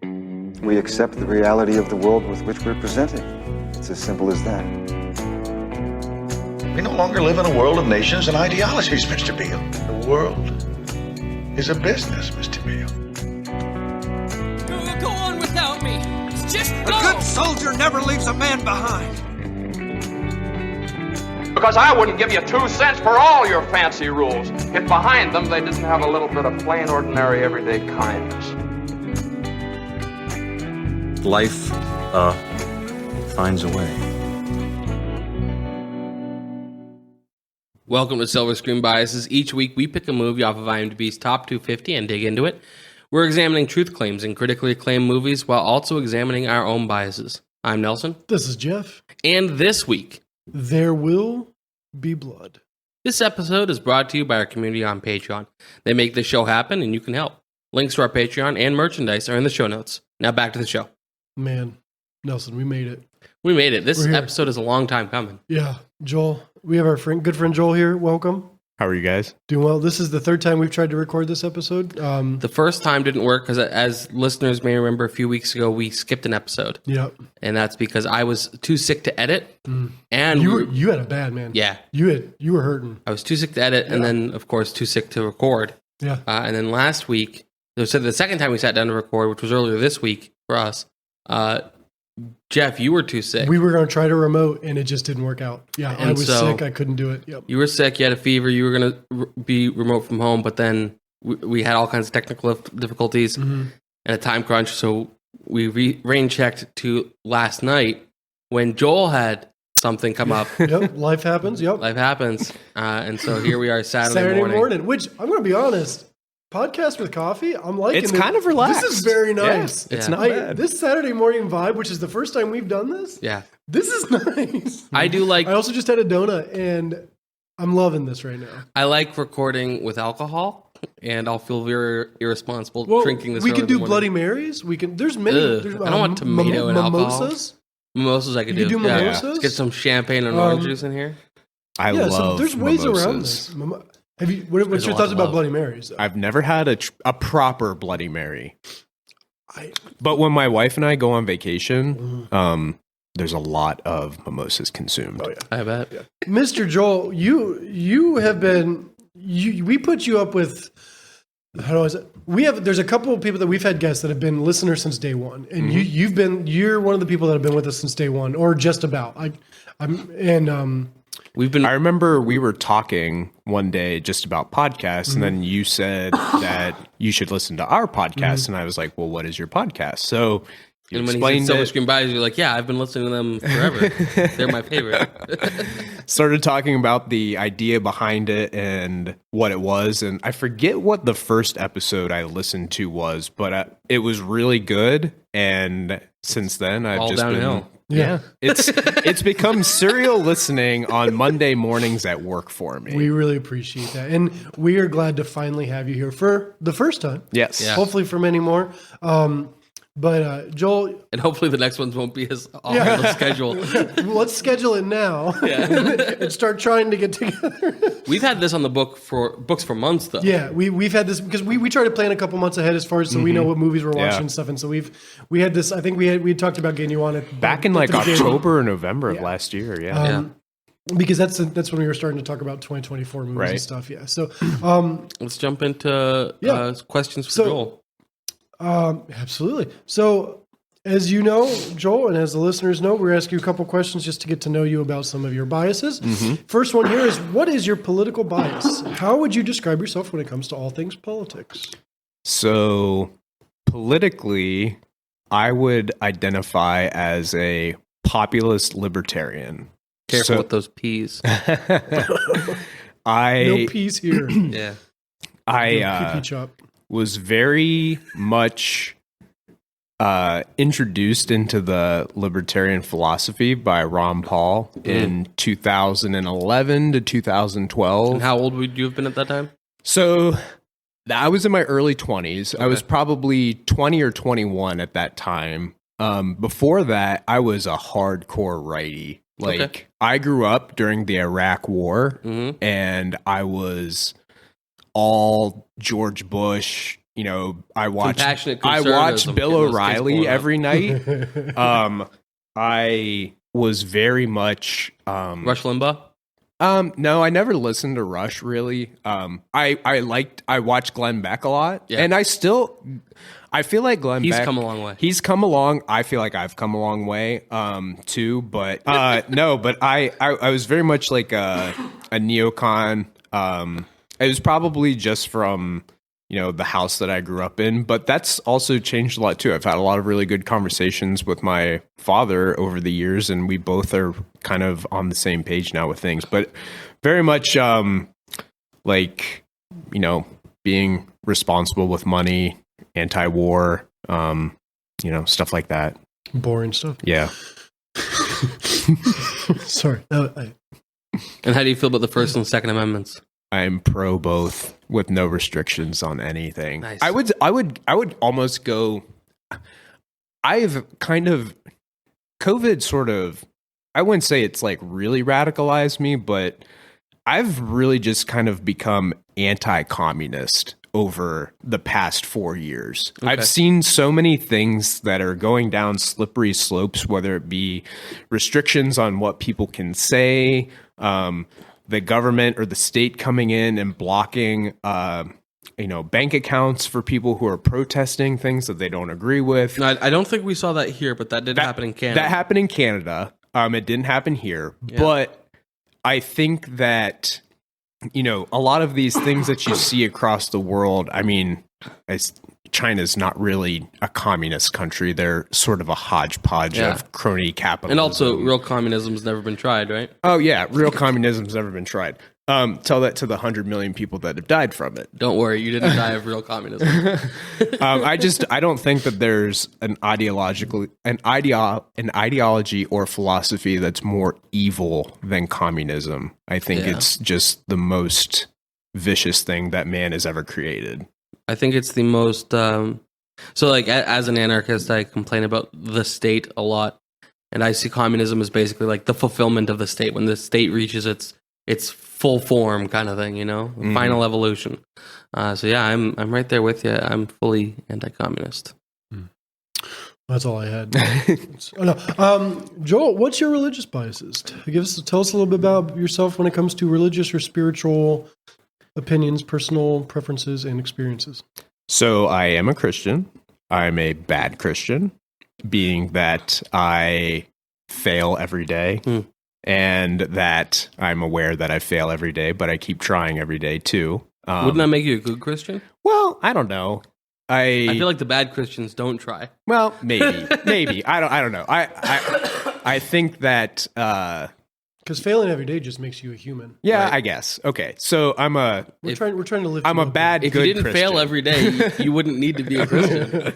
We accept the reality of the world with which we're presented. It's as simple as that. We no longer live in a world of nations and ideologies, Mr. Beale. The world is a business, Mr. Beale. Go on without me. Just go. A good soldier never leaves a man behind. Because I wouldn't give you 2 cents for all your fancy rules if behind them they didn't have a little bit of plain, ordinary, everyday kindness. Life, finds a way. Welcome to Silver Screen Biases. Each week we pick a movie off of IMDb's top 250 and dig into it. We're examining truth claims in critically acclaimed movies while also examining our own biases. I'm Nelson. This is Jeff. And this week, there will be blood. This episode is brought to you by our community on Patreon. They make this show happen and you can help. Links to our Patreon and merchandise are in the show notes. Now back to the show. Man, Nelson, we made it. We made it. This episode is a long time coming. Yeah. Joel, we have our good friend Joel here. Welcome. How are you guys? Doing well. This is the third time we've tried to record this episode. The first time didn't work because, as listeners may remember, a few weeks ago we skipped an episode. Yep. And that's because I was too sick to edit. And you had a bad, man. Yeah. You were hurting. I was too sick to edit, and then of course too sick to record. Yeah. And then last week, so the second time we sat down to record, which was earlier this week for us, Jeff, you were too sick. We were going to try to remote, and it just didn't work out. Yeah, and I was sick. I couldn't do it. Yep. You were sick. You had a fever. You were going to be remote from home, but then we had all kinds of technical difficulties and a time crunch. So we rain checked to last night when Joel had something come up. Yep, life happens. Yep, life happens. And so here we are, Saturday morning. Which I'm going to be honest. Podcast with coffee, I'm liking it. It's kind of relaxed. This is very nice. Yeah, it's not bad. This Saturday morning vibe, which is the first time we've done this. Yeah. This is nice. I do like... I also just had a donut, and I'm loving this right now. I like recording with alcohol, and I'll feel very irresponsible drinking this. We can do Bloody Marys. We can... There's many... There's, I don't want tomato and mimosas. Alcohol. Mimosas I could do. You can do mimosas? Yeah. Let's get some champagne and orange juice in here. I love there's mimosas. ways around this. Have you? What's your thoughts about Bloody Marys? Though? I've never had a proper Bloody Mary. But when my wife and I go on vacation, there's a lot of mimosas consumed. Oh, yeah. I bet. Yeah. Mr. Joel, you have been. We put you up with. How do I say? There's a couple of people that we've had guests that have been listeners since day one, and you're one of the people that have been with us since day one, or just about. I remember we were talking one day just about podcasts, and then you said that you should listen to our podcast, and I was like, well, what is your podcast? So you explained when he said Silver Screen Biases, you're like, yeah, I've been listening to them forever. They're my favorite. Started talking about the idea behind it and what it was, and I forget what the first episode I listened to was, but it was really good, and since then I've all just downhill. been... Yeah, it's become serial listening on Monday mornings at work for me. We really appreciate that, and we are glad to finally have you here for the first time. Yes, hopefully for many more. But Joel, and hopefully the next ones won't be as awful to schedule. Let's schedule it now and start trying to get together. We've had this on the books for months, though. Yeah, we've had this because we try to plan a couple months ahead as far as so we know what movies we're watching and stuff. And so we had this. I think we had talked about getting you on it back in like October or November of last year. Yeah. Because that's when we were starting to talk about 2024 movies and stuff. Yeah. So let's jump into questions for Joel. Absolutely. So, as you know, Joel, and as the listeners know, we're asking you a couple questions just to get to know you about some of your biases. First one here is, what is your political bias? How would you describe yourself when it comes to all things politics? So, politically, I would identify as a populist libertarian. Careful with those peas. No peas here. Yeah. I was very much introduced into the libertarian philosophy by Ron Paul in 2011 to 2012. And how old would you have been at that time? So I was in my early 20s. Okay. I was probably 20 or 21 at that time. Before that, I was a hardcore righty. I grew up during the Iraq War, and I was all George Bush, I watch Compassionate Bill conservatism, getting those kids O'Reilly blown up. every night. I was very much Rush Limbaugh. no, I never listened to Rush really. I watched Glenn Beck a lot, Yeah. and I feel like Glenn He's Beck, come a long way. He's come along. I feel like I've come a long way too, but no, but I was very much like a neocon. It was probably just from the house that I grew up in, but that's also changed a lot too. I've had a lot of really good conversations with my father over the years, and we both are kind of on the same page now with things, but very much being responsible with money, anti-war, stuff like that. Boring stuff. Yeah. Sorry. And how do you feel about the First and Second Amendments? I'm pro both with no restrictions on anything. Nice. I would almost go. I've kind of COVID sort of. I wouldn't say it's like really radicalized me, but I've really just kind of become anti-communist over the past 4 years. Okay. I've seen so many things that are going down slippery slopes, whether it be restrictions on what people can say, the government or the state coming in and blocking, bank accounts for people who are protesting things that they don't agree with. No, I don't think we saw that here, but that did happen in Canada. That happened in Canada. It didn't happen here, but I think that a lot of these things that you see across the world. I mean, China's not really a communist country. They're sort of a hodgepodge of crony capitalism. And also, real communism's never been tried, right? Oh, yeah. Real communism's never been tried. Tell that to the 100 million people that have died from it. Don't worry, you didn't die of real communism. I don't think that there's an ideology or philosophy that's more evil than communism. I think it's just the most vicious thing that man has ever created. I think it's the most. As an anarchist, I complain about the state a lot, and I see communism as basically like the fulfillment of the state when the state reaches its full form, kind of thing. Final evolution. I'm right there with you. I'm fully anti-communist. That's all I had. Joel, what's your religious biases? Tell us a little bit about yourself when it comes to religious or spiritual opinions, personal preferences, and experiences. So I am a Christian. I'm a bad Christian, being that I fail every day and that I'm aware that I fail every day, but I keep trying every day too. Wouldn't that make you a good Christian? Well, I don't know. I feel like the bad Christians don't try. Well, maybe. I don't know. I think that because failing every day just makes you a human. Yeah, right? I guess. Okay, so we're trying to live. I'm a bad. If good you didn't Christian. fail every day, you wouldn't need to be a Christian.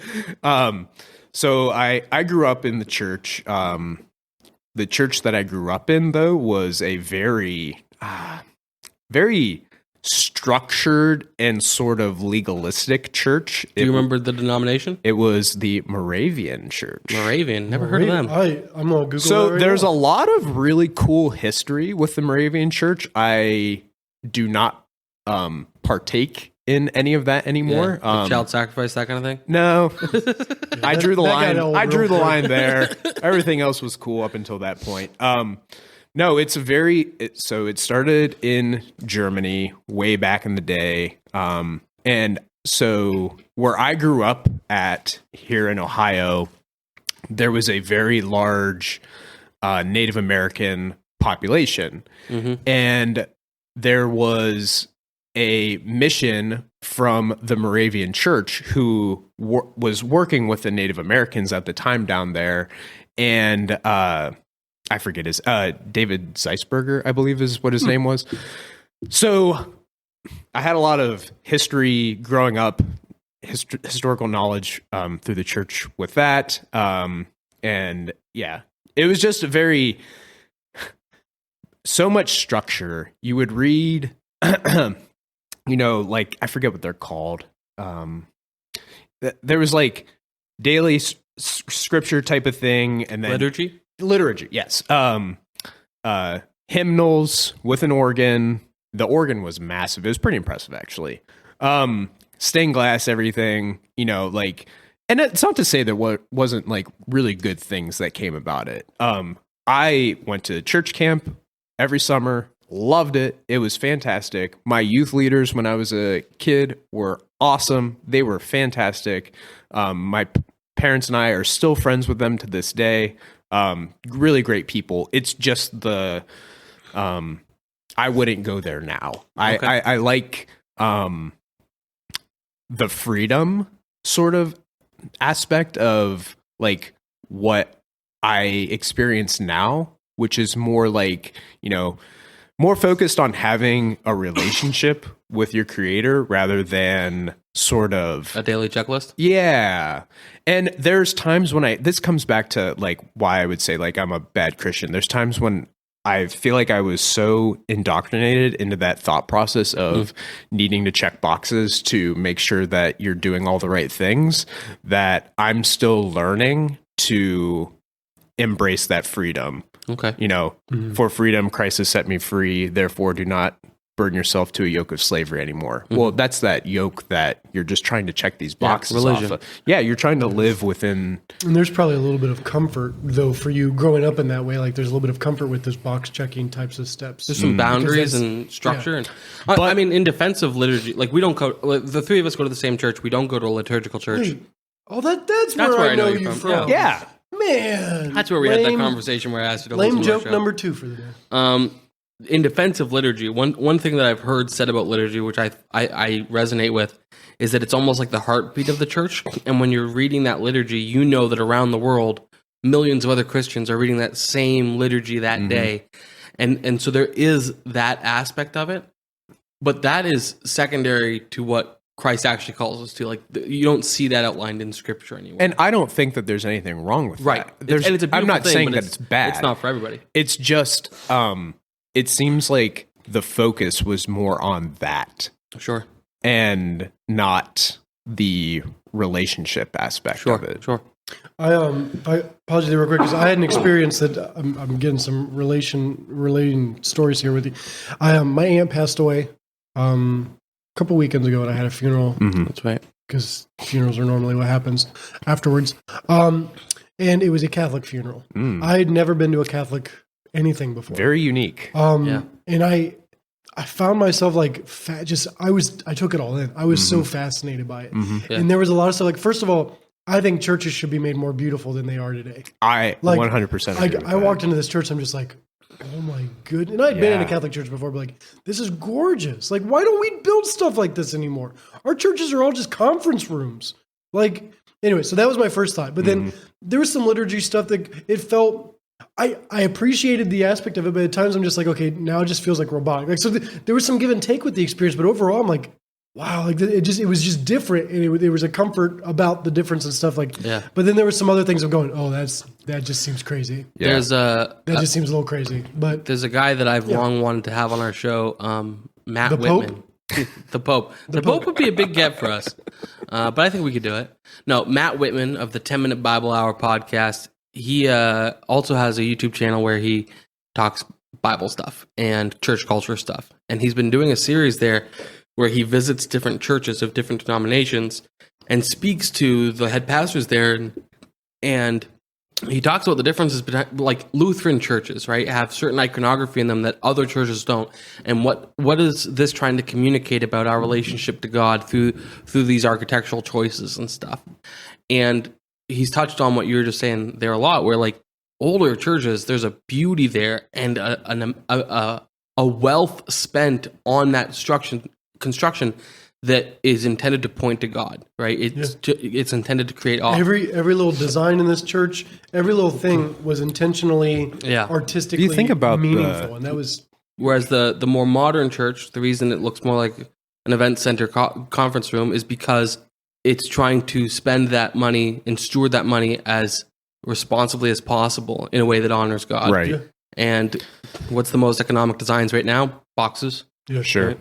So I grew up in the church. The church that I grew up in, though, was a very structured and sort of legalistic church. Do you remember the denomination? It was the Moravian Church. Moravian, never heard of them. I'm on Google. So right there's now. a lot of really cool history with the Moravian Church. I do not partake in any of that anymore. Like child sacrifice, that kind of thing. No, I drew the line. got old I drew real the quick. line there. Everything else was cool up until that point. No, so it started in Germany way back in the day. And so where I grew up at here in Ohio, there was a very large Native American population. Mm-hmm. And there was a mission from the Moravian Church who was working with the Native Americans at the time down there. And I forget his David Zeisberger, I believe is what his name was. So I had a lot of history growing up, historical knowledge through the church with that. And yeah, it was just so much structure. You would read, like, I forget what they're called. There was like daily scripture type of thing. And then liturgy, yes. Hymnals with an organ. The organ was massive. It was pretty impressive, actually. stained glass, everything, you know, like, and it's not to say there wasn't like really good things that came about it. I went to church camp every summer, loved it. It was fantastic. My youth leaders when I was a kid were awesome. They were fantastic. My parents and I are still friends with them to this day. Really great people. It's just I wouldn't go there now. Okay. I like the freedom sort of aspect of like what I experience now, which is more like, you know, more focused on having a relationship with your creator rather than sort of A daily checklist? yeah. And there's times when this comes back to like why I would say like I'm a bad Christian. There's times when I feel like I was so indoctrinated into that thought process of needing to check boxes to make sure that you're doing all the right things that I'm still learning to embrace that freedom. Okay. You know, for freedom, Christ has set me free. Therefore, do not burden yourself to a yoke of slavery anymore. Well, that's that yoke that you're just trying to check these boxes religion. off of. Yeah, you're trying to live within. And there's probably a little bit of comfort, though, for you growing up in that way. Like, there's a little bit of comfort with those box checking types of steps. There's some boundaries Because and structure. yeah. And I mean, in defense of liturgy, like we don't go. Like, the three of us go to the same church. We don't go to a liturgical church. Wait, oh, that's where I know you from. Yeah. Man. That's where we had that conversation where I asked you to Lame listen to our joke show. number 2 for the day. In defense of liturgy, one thing that I've heard said about liturgy, which I resonate with, is that it's almost like the heartbeat of the church. And when you're reading that liturgy, you know that around the world, millions of other Christians are reading that same liturgy that day. And so there is that aspect of it. But that is secondary to what Christ actually calls us to. Like, you don't see that outlined in Scripture anywhere. And I don't think that there's anything wrong with right. that. There's, and it's a I'm beautiful not thing, saying but that it's bad. It's not for everybody. It's just, it seems like the focus was more on that Sure. and not the relationship aspect of it. Sure. I apologize real quick because I had an experience that I'm getting some relating stories here with you. My aunt passed away a couple weekends ago, and I had a funeral. That's right. Because funerals are normally what happens afterwards. And it was a Catholic funeral. I had never been to a Catholic anything before. Very unique. And I found myself like I took it all in. I was so fascinated by it. Yeah. And there was a lot of stuff like, first of all, I think churches should be made more beautiful than they are today. I 100% agree with I walked into this church, I'm just like, oh my goodness. And I'd been in a Catholic church before, but like, this is gorgeous. Like, why don't we build stuff like this anymore? Our churches are all just conference rooms. Like, anyway, so that was my first thought. But then there was some liturgy stuff that it felt, I appreciated the aspect of it, but at times I'm just like, okay, now it just feels like robotic. Like, so there was some give and take with the experience, but overall I'm like, wow, like it was just different. And there was a comfort about the difference and stuff like, but then there were some other things of going, oh, that just seems crazy. Yeah. That just seems a little crazy. But there's a guy that I've long wanted to have on our show, Matt The Pope? Whitman. The Pope. The Pope would be a big get for us. But I think we could do it. No, Matt Whitman of the 10-Minute Bible Hour podcast. He also has a YouTube channel where he talks Bible stuff and church culture stuff. And he's been doing a series there where he visits different churches of different denominations and speaks to the head pastors there. And he talks about the differences between, like, Lutheran churches, right, have certain iconography in them that other churches don't. And what is this trying to communicate about our relationship to God through these architectural choices and stuff? And he's touched on what you were just saying there a lot, where, like, older churches, there's a beauty there and a wealth spent on that construction that is intended to point to God, right? It's intended to create awe. every little design in this church, every little thing was intentionally, artistically Do you think about meaningful, and that was. Whereas the more modern church, the reason it looks more like an event center conference room is because it's trying to spend that money and steward that money as responsibly as possible in a way that honors God. Right. Yeah. And what's the most economic designs right now? Boxes. Yeah, Sure.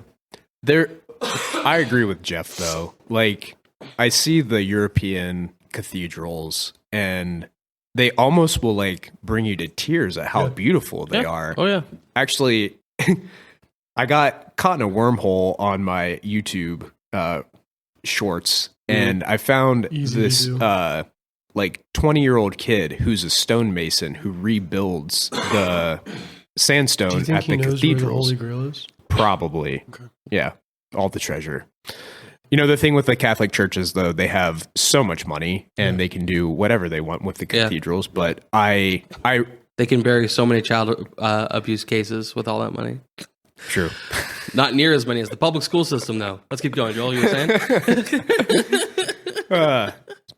I agree with Jeff though. Like, I see the European cathedrals and they almost will like bring you to tears at how beautiful they are. Oh yeah. Actually, I got caught in a wormhole on my YouTube shorts, and I found Easy to this do. like 20-year-old kid who's a stonemason who rebuilds the Do you sandstone think at he the knows where the cathedrals. Holy Grail is? Probably. Yeah. All the treasure. You know, the thing with the Catholic churches, though, they have so much money and they can do whatever they want with the cathedrals. But I They can bury so many child abuse cases with all that money. true. Not near as many as the public school system, though. Let's keep going, Joel. You were saying?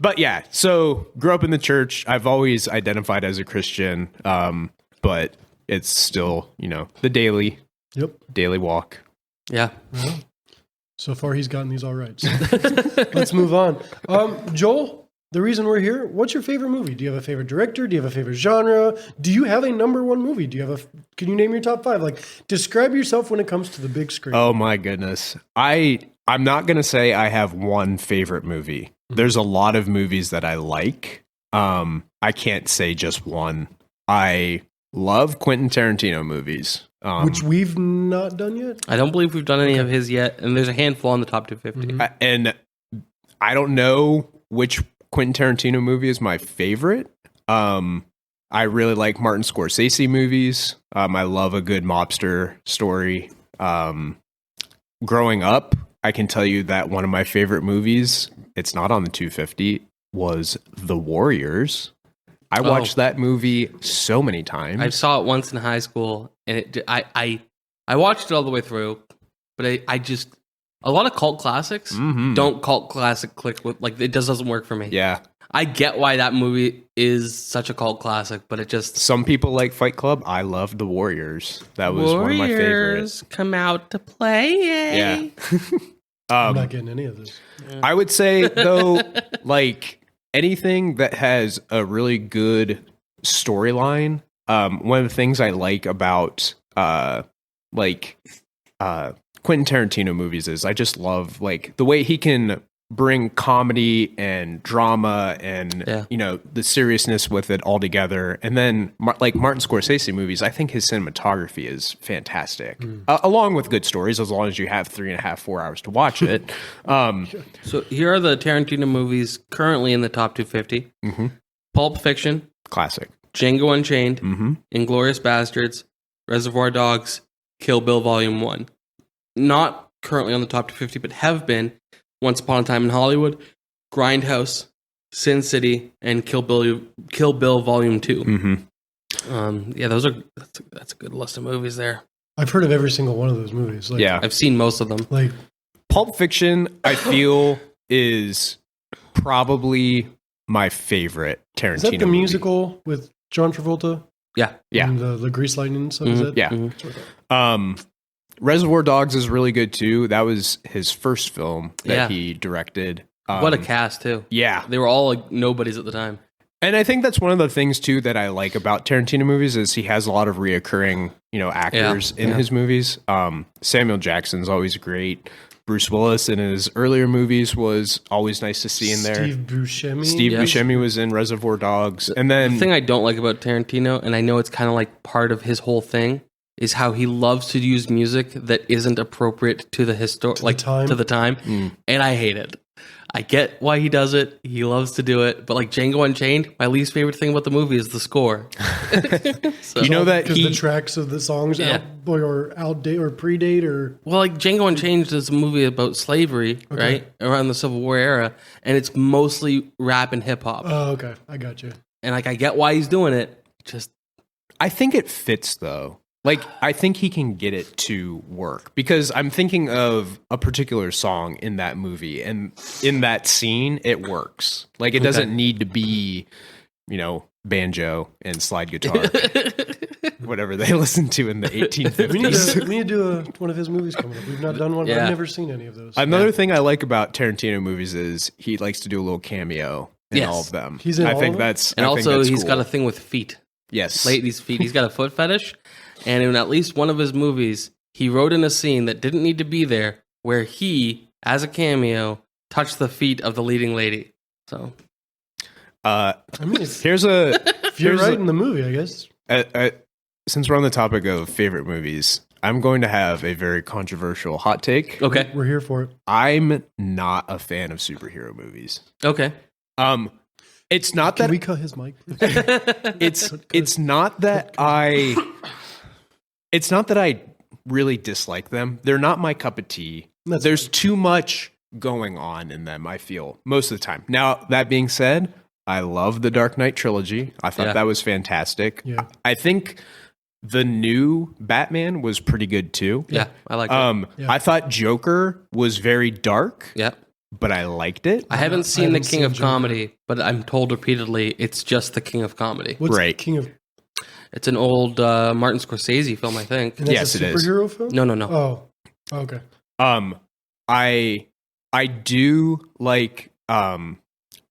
But yeah, so grew up in the church. I've always identified as a Christian, but it's still, you know, the daily walk. Yeah. So far, he's gotten these all right. So let's move on. Joel, the reason we're here, what's your favorite movie? Do you have a favorite director? Do you have a favorite genre? Do you have a number one movie? Can you name your top 5? Like, describe yourself when it comes to the big screen. Oh my goodness. I'm not going to say I have one favorite movie. There's a lot of movies that I like. I can't say just one. I love Quentin Tarantino movies. Which we've not done yet? I don't believe we've done any of his yet, and there's a handful on the top 250. And I don't know which Quentin Tarantino movie is my favorite. I really like Martin Scorsese movies. I love a good mobster story. Growing up, I can tell you that one of my favorite movies, it's not on the 250, was The Warriors. I watched that movie so many times. I saw it once in high school, and I watched it all the way through, but I just a lot of cult classics don't cult classic click with, like, it just doesn't work for me. Yeah. I get why that movie is such a cult classic, but it just Some people like Fight Club. I loved The Warriors. That was one of my favorites. Come out to play. Yeah. I'm not getting any of this. I would say, though, like anything that has a really good storyline, one of the things I like about Quentin Tarantino movies is I just love like the way he can bring comedy and drama and you know, the seriousness with it all together. And then like Martin Scorsese movies, I think his cinematography is fantastic, along with good stories, as long as you have 3.5, 4 hours to watch it. So here are the Tarantino movies currently in the top 250. Pulp Fiction, Classic. Django Unchained, Inglourious Bastards, Reservoir Dogs, Kill Bill Volume 1. Not currently on the top 250, but have been Once Upon a Time in Hollywood, Grindhouse, Sin City, and Kill Bill Volume 2. Yeah, that's a good list of movies there. I've heard of every single one of those movies. Like, Yeah. I've seen most of them. Like, Pulp Fiction, I feel, is probably my favorite Tarantino is that the movie. musical with John Travolta? Yeah. Yeah. And the Grease Lightning stuff? Is that? Yeah. Reservoir Dogs is really good too. That was his first film that he directed. What a cast too. Yeah. They were all like nobodies at the time. And I think that's one of the things too that I like about Tarantino movies is he has a lot of reoccurring, you know, actors in his movies. Samuel Jackson's always great. Bruce Willis in his earlier movies was always nice to see in there. Steve Buscemi. Steve Buscemi was in Reservoir Dogs. And then The thing I don't like about Tarantino, and I know it's kind of like part of his whole thing, is how he loves to use music that isn't appropriate to the to the time. And I hate it. I get why he does it. He loves to do it. But like Django Unchained, my least favorite thing about the movie is the score. So, you know that because the tracks of the songs outdate or predate or well, like Django Unchained is a movie about slavery, right, around the Civil War era, and it's mostly rap and hip hop. Oh, okay, I got you. And like I get why he's doing it. Just I think it fits though. Like, I think he can get it to work because I'm thinking of a particular song in that movie, and in that scene, it works. Like, it doesn't need to be, you know, banjo and slide guitar, whatever they listened to in the 1850s. We need to do one of his movies coming up. We've not done one. I've never seen any of those. Another thing I like about Tarantino movies is he likes to do a little cameo in all of them. He's in I all think of them? that's and I think also that's he's cool. got a thing with feet. Yes, Ladies' feet. He's got a foot fetish. And in at least one of his movies, he wrote in a scene that didn't need to be there where he, as a cameo, touched the feet of the leading lady. So, I mean, here's a if you're right in the movie, I guess. Since we're on the topic of favorite movies, I'm going to have a very controversial hot take. Okay. We're here for it. I'm not a fan of superhero movies. Okay. It's not Can that we cut his mic? Please? it's not that I really dislike them. They're not my cup of tea. There's too much going on in them, I feel, most of the time. Now, that being said, I love the Dark Knight trilogy. I thought that was fantastic. Yeah. I think the new Batman was pretty good too. Yeah, I like it. I thought Joker was very dark. Yeah. But I liked it. I haven't seen the haven't King seen of Joker. Comedy, but I'm told repeatedly it's just the King of Comedy. What's Right. King of? It's an old Martin Scorsese film, I think. And that's Yes, a it is. superhero film. No. Oh, okay. I do like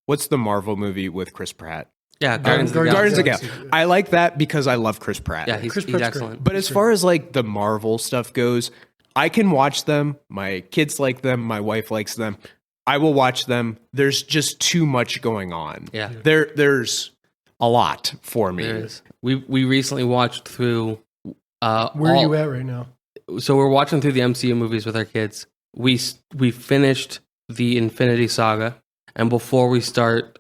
what's the Marvel movie with Chris Pratt? Yeah, Guardians of the Guardians Galaxy. Guardians of the Galaxy, Galaxy. I like that because I love Chris Pratt. Yeah, he's Chris Pratt's excellent. great. But as far as like the Marvel stuff goes, I can watch them. My kids like them. My wife likes them. I will watch them. There's just too much going on. Yeah. There's a lot for me. There is. We recently watched through. Where are you at right now? So we're watching through the MCU movies with our kids. We finished the Infinity Saga, and before we start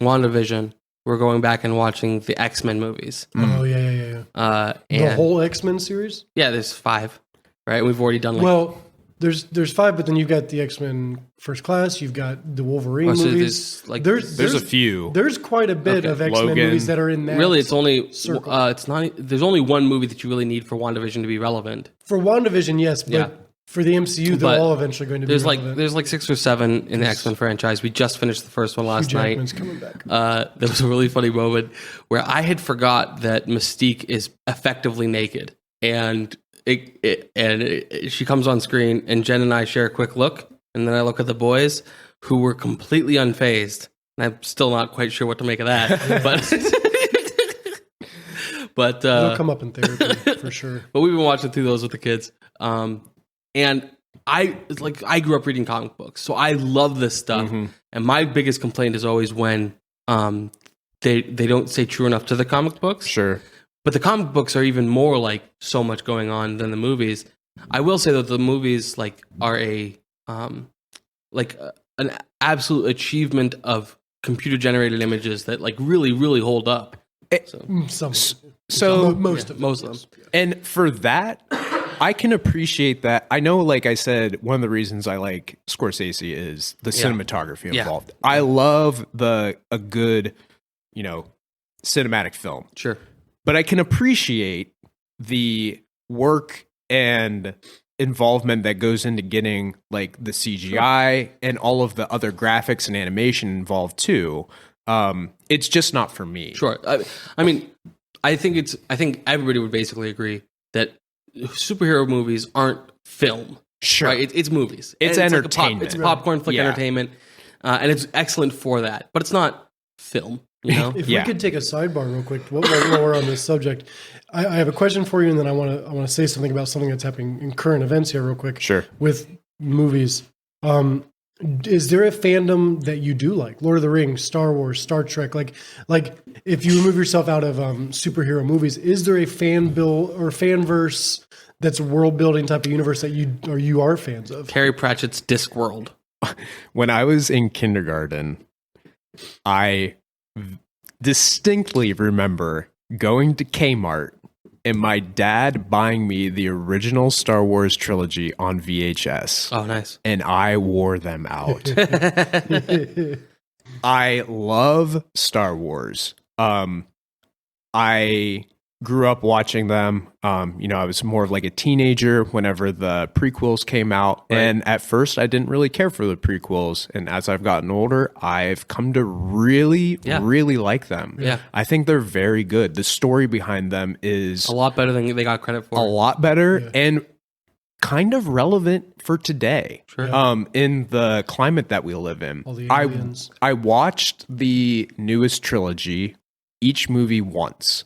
WandaVision, we're going back and watching the X-Men movies. Oh yeah. And The whole X-Men series. yeah, there's 5, right? We've already done Well, there's 5, but then you've got the X-Men First Class. You've got the Wolverine so movies. There's a few. There's quite a bit Okay. of X-Men Logan. movies that are in that. really, it's only circle. it's not. There's only one movie that you really need for WandaVision to be relevant. For WandaVision, yes, but Yeah. for the MCU, they're But all eventually going to be There's relevant. like 6 or 7 in the X-Men franchise. We just finished the first one last Hugh night. Jackman's coming back. There was a really funny moment where I had forgot that Mystique is effectively naked, and she comes on screen, and Jen and I share a quick look, and then I look at the boys who were completely unfazed, and I'm still not quite sure what to make of that, but They'll come up in therapy for sure. but we've been watching through those with the kids, and I grew up reading comic books, so I love this stuff. And my biggest complaint is always when they don't stay true enough to the comic books. Sure. But the comic books are even more like so much going on than the movies. I will say that the movies are an absolute achievement of computer generated images that really hold up. So most of them. And for that, I can appreciate that. I know, like I said, one of the reasons I like Scorsese is the cinematography involved. I love a good, cinematic film. Sure. But I can appreciate the work and involvement that goes into getting like the CGI and all of the other graphics and animation involved too. It's just not for me. Sure. I mean, I think everybody would basically agree that superhero movies aren't film. Sure. Right? It's movies. It's And entertainment. It's popcorn flick entertainment. And it's excellent for that. But it's not film, If we could take a sidebar real quick while we're on this subject, I have a question for you, and then I want to say something about something that's happening in current events here real quick. Sure. With movies. Is there a fandom that you do like? Lord of the Rings, Star Wars, Star Trek? Like if you remove yourself out of superhero movies, is there a fan fanverse that's a world building type of universe that you are fans of? Terry Pratchett's Discworld. When I was in kindergarten, I distinctly remember going to Kmart and my dad buying me the original Star Wars trilogy on VHS. Oh, nice. And I wore them out. I love Star Wars. I grew up watching them. I was more of like a teenager whenever the prequels came out. Right. And at first I didn't really care for the prequels. And as I've gotten older, I've come to really like them. Yeah. I think they're very good. The story behind them is A lot better than they got credit for. a lot better and kind of relevant for today. Sure. In the climate that we live in. All the aliens. I watched the newest trilogy, each movie once.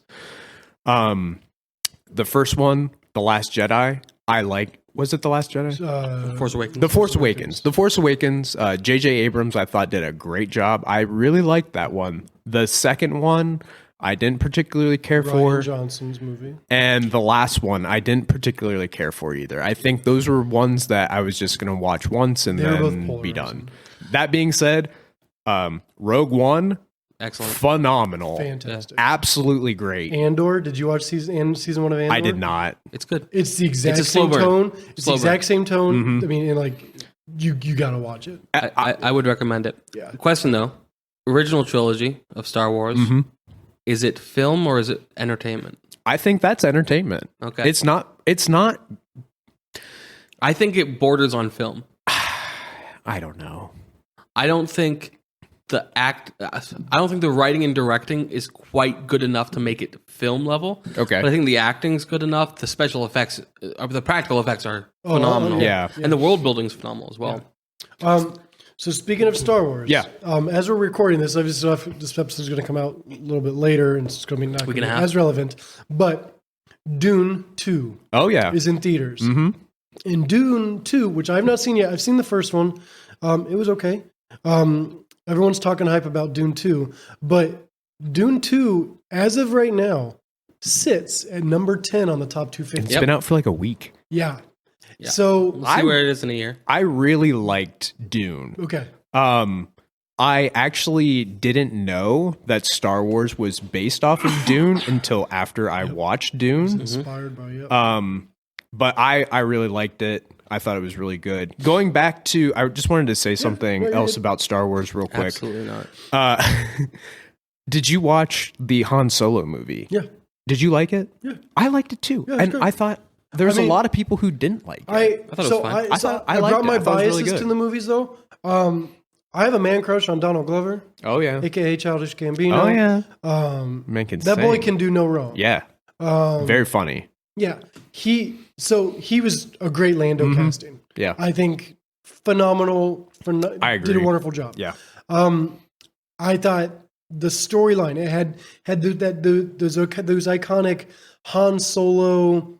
The first one, The Last Jedi, I like. Was it The Last Jedi? Force Awakens. The Force Awakens. The Force Awakens. J.J. Abrams, I thought, did a great job. I really liked that one. The second one, I didn't particularly care Ryan for. Johnson's movie. And the last one, I didn't particularly care for either. I think those were ones that I was just going to watch once and They were both then be polarizing. done. That being said, Rogue One, Excellent. phenomenal. Fantastic. Absolutely great. Andor, did you watch season 1 of Andor? I did not. It's good. It's the exact It's a slow same burn. tone. It's Slow the exact burn. same tone. Mm-hmm. I mean, and like you got to watch it. I would recommend it. Yeah. Question though, original trilogy of Star Wars, Mm-hmm. is it film or is it entertainment? I think that's entertainment. Okay. It's not. I think it borders on film. I don't know. I don't think the writing and directing is quite good enough to make it film level. Okay. But I think the acting's good enough. The special effects, the practical effects are phenomenal. yeah. And the world building's phenomenal as well. So speaking of Star Wars, Yeah. As we're recording this, obviously this episode is going to come out a little bit later, and it's going to be not Week gonna and a be half. as relevant. But Dune 2 Oh yeah. is in theaters. Mm-hmm. In Dune 2, which I've not seen yet, I've seen the first one. It was okay. Everyone's talking hype about Dune 2, but Dune 2, as of right now, sits at number 10 on the top 250. It's been out for like a week. Yeah. Yeah. So, We'll see where it is in a year. I really liked Dune. okay. I actually didn't know that Star Wars was based off of Dune until after I watched Dune. Inspired by it. But I really liked it. I thought it was really good. Going back to, I just wanted to say something else about Star Wars real quick. Absolutely not. Did you watch the Han Solo movie? Yeah. Did you like it? Yeah. I liked it too. Yeah, it's And great. I thought there was I mean, a lot of people who didn't like it. I thought it was fine. I liked brought it. my I thought it was really biases good. to the movies though. I have a man crush on Donald Glover, Oh yeah. aka Childish Gambino. Oh yeah. That Man can sing. boy can do no wrong. Yeah. Very funny. Yeah. He was a great Lando casting. Yeah. I think phenomenal. I Did a agree. wonderful job. Yeah. I thought the storyline it had those iconic Han Solo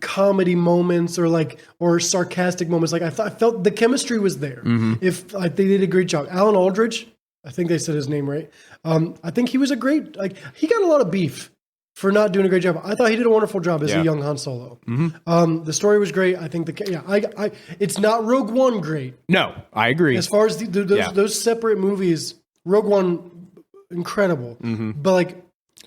comedy moments or sarcastic moments. Like I felt the chemistry was there. If they did a great job. Alan Aldridge, I think they said his name right. I think he was a great he got a lot of beef for not doing a great job. I thought he did a wonderful job as a young Han Solo. The story was great. I think it's not Rogue One great. No, I agree. As far as those separate movies, Rogue One, incredible. But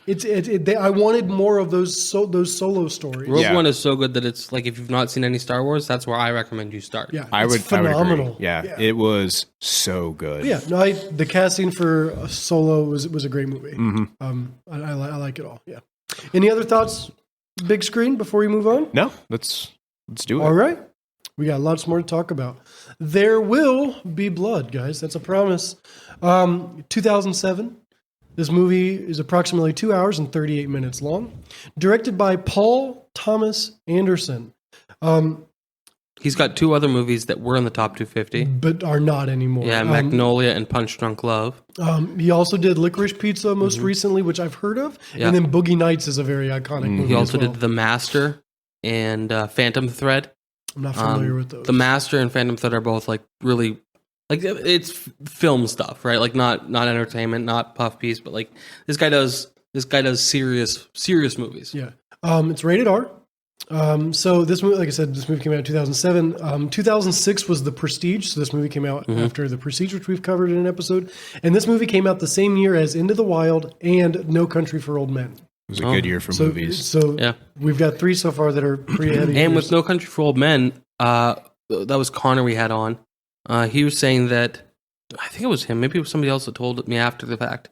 I wanted more of those solo stories. Rogue Yeah. One is so good that it's like if you've not seen any Star Wars, that's where I recommend you start. Yeah, I it's would phenomenal. agree. Yeah, it was so good. Yeah, no, the casting for Solo was a great movie. I like it all. Yeah. Any other thoughts, big screen, before we move on? No, let's do it. All right. We got lots more to talk about. There will be blood, guys. That's a promise. 2007. This movie is approximately 2 hours and 38 minutes long. Directed by Paul Thomas Anderson. He's got two other movies that were in the top 250. But are not anymore. Yeah, Magnolia and Punch Drunk Love. He also did Licorice Pizza most recently, which I've heard of. Yeah. And then Boogie Nights is a very iconic movie. He also as well. did The Master and Phantom Thread. I'm not familiar with those. The Master and Phantom Thread are both really it's film stuff, right? Like not entertainment, not puff piece, but like this guy does serious movies. Yeah. It's rated R. So this movie, like I said, this movie came out in 2007. 2006 was The Prestige. So this movie came out after The Prestige, which we've covered in an episode. And this movie came out the same year as Into the Wild and No Country for Old Men. It was a good year for movies. So Yeah. we've got three so far that are pretty heavy. And years. with No Country for Old Men, that was Connor we had on. He was saying that, I think it was him, maybe it was somebody else that told me after the fact.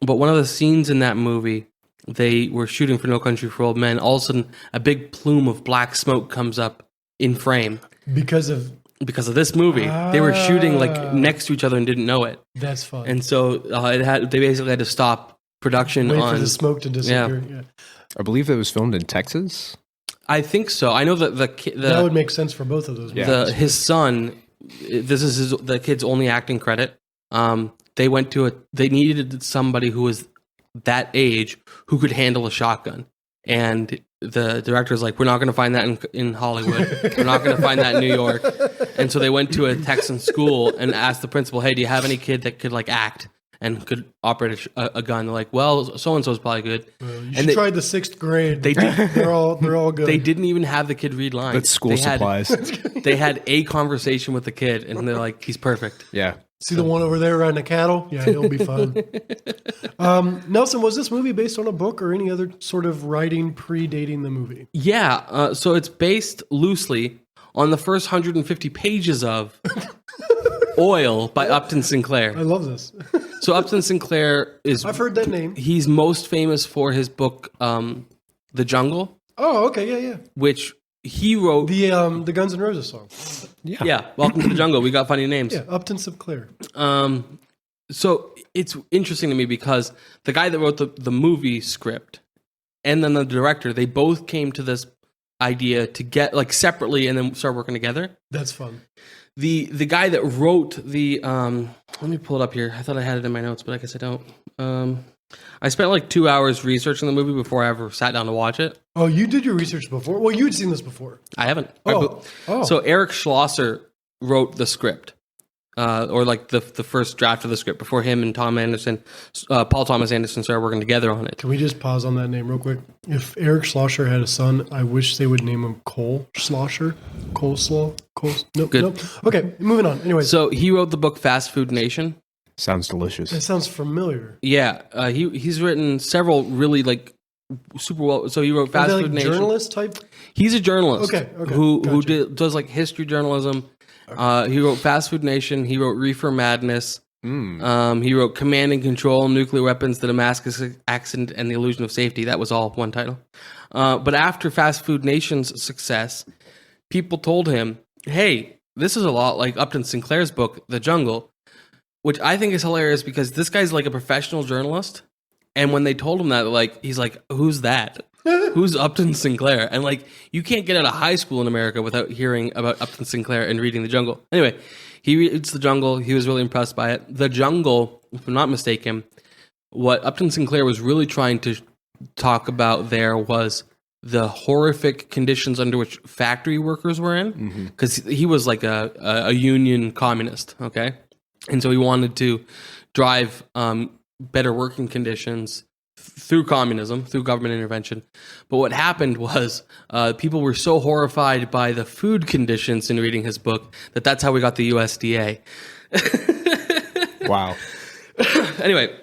But one of the scenes in that movie, they were shooting for No Country for Old Men. All of a sudden, a big plume of black smoke comes up in frame because of this movie. They were shooting next to each other and didn't know it. that's fun. And so they basically had to stop production Wait on for the smoke to disappear. Yeah. I believe it was filmed in Texas. I think so. I know that That would make sense for both of those. movies. his son. This is the kid's only acting credit. They went to they needed somebody who was that age who could handle a shotgun, and the director was like, "We're not going to find that in Hollywood. We're not going to find that in New York." And so they went to a Texan school and asked the principal, "Hey, do you have any kid that could act?" and could operate a gun. They're like, well, so and so is probably good. You should try the 6th grade. They did. They're all good. They didn't even have the kid read lines. That's school They supplies. They had a conversation with the kid, and they're like, he's perfect. Yeah. See the one over there riding the cattle? Yeah, he'll be fun. Nelson, was this movie based on a book or any other sort of writing predating the movie? Yeah, so it's based loosely on the first 150 pages of Oil by Upton Sinclair. I love this. So Upton Sinclair is... I've heard that name. He's most famous for his book, The Jungle, Oh, okay, yeah. which he wrote... The Guns N' Roses song. Yeah, Welcome to the Jungle. We got funny names. Yeah, Upton Sinclair. So it's interesting to me because the guy that wrote the movie script and then the director, they both came to this idea to get like separately and then start working together. That's fun. The guy that wrote the let me pull it up here. I thought I had it in my notes, but I guess I don't. I spent like 2 hours researching the movie before I ever sat down to watch it. Oh, you did your research before? Well, you'd seen this before. I haven't. Oh. So Eric Schlosser wrote the script, or like the first draft of the script before him and Paul Thomas Anderson started working together on it. Can we just pause on that name real quick? If Eric Schlosser had a son, I wish they would name him Cole Schlosser. Coleslaw? Nope. Good. Nope. Okay, moving on. Anyway, So he wrote the book Fast Food Nation. Sounds delicious. that sounds familiar. Yeah, he's written several really like super well. So he wrote Are Fast they Food like Nation. journalist type? He's a journalist. Okay, Who gotcha. does like history journalism. He wrote Fast Food Nation. He wrote Reefer Madness. He wrote Command and Control, Nuclear Weapons, The Damascus Accident, and The Illusion of Safety. That was all one title. But after Fast Food Nation's success, people told him, hey, this is a lot like Upton Sinclair's book, The Jungle, which I think is hilarious because this guy's like a professional journalist. And when they told him that, like, he's like, who's that? Who's Upton Sinclair? And like, you can't get out of high school in America without hearing about Upton Sinclair and reading The Jungle. Anyway, he reads The Jungle. He was really impressed by it. The Jungle, if I'm not mistaken, what Upton Sinclair was really trying to talk about there was the horrific conditions under which factory workers were in. Because he was like a union communist, okay? And so he wanted to drive better working conditions through communism, through government intervention. But what happened was people were so horrified by the food conditions in reading his book that's how we got the USDA. Wow. Anyway,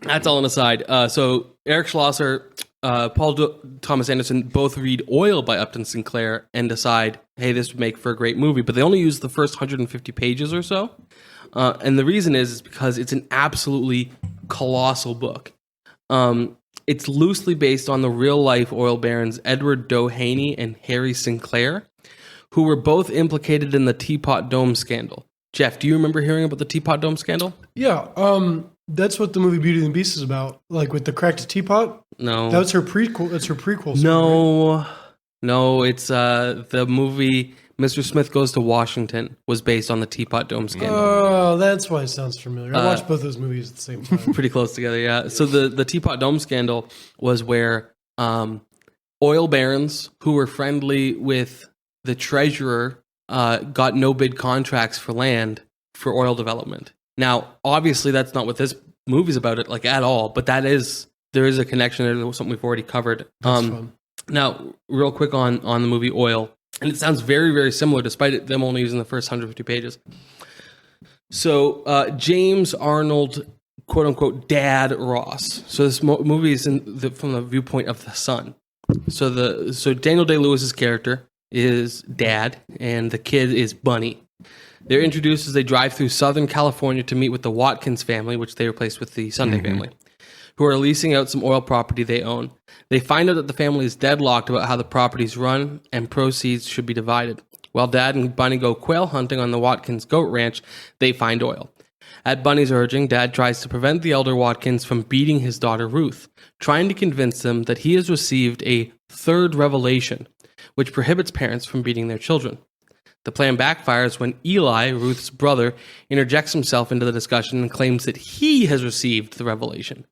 that's all an aside. So Eric Schlosser, Thomas Anderson both read Oil by Upton Sinclair and decide, hey, this would make for a great movie. But they only use the first 150 pages or so. And the reason is because it's an absolutely colossal book. It's loosely based on the real-life oil barons Edward Doheny and Harry Sinclair, who were both implicated in the Teapot Dome scandal. Jeff, do you remember hearing about the Teapot Dome scandal? Yeah, that's what the movie Beauty and the Beast is about. Like with the cracked teapot. No. That's her prequel. That's her prequel. Story, right? No, it's the movie Mr. Smith Goes to Washington was based on the Teapot Dome scandal. Oh, that's why it sounds familiar. I watched both those movies at the same time. Pretty close together, yeah. So the Teapot Dome scandal was where oil barons who were friendly with the treasurer got no bid contracts for land for oil development. Now, obviously, that's not what this movie's about it like at all, but there is a connection there to something we've already covered. That's fun. Now, real quick on the movie Oil, and it sounds very, very similar despite them only using the first 150 pages. So James Arnold, quote unquote, Dad Ross. So this movie is from the viewpoint of the son. So Daniel Day-Lewis's character is Dad, and the kid is Bunny. They're introduced as they drive through Southern California to meet with the Watkins family, which they replaced with the Sunday family, who are leasing out some oil property they own. They find out that the family is deadlocked about how the property's run and proceeds should be divided. While Dad and Bunny go quail hunting on the Watkins goat ranch, they find oil. At Bunny's urging, Dad tries to prevent the elder Watkins from beating his daughter Ruth, trying to convince them that he has received a third revelation, which prohibits parents from beating their children. The plan backfires when Eli, Ruth's brother, interjects himself into the discussion and claims that he has received the revelation.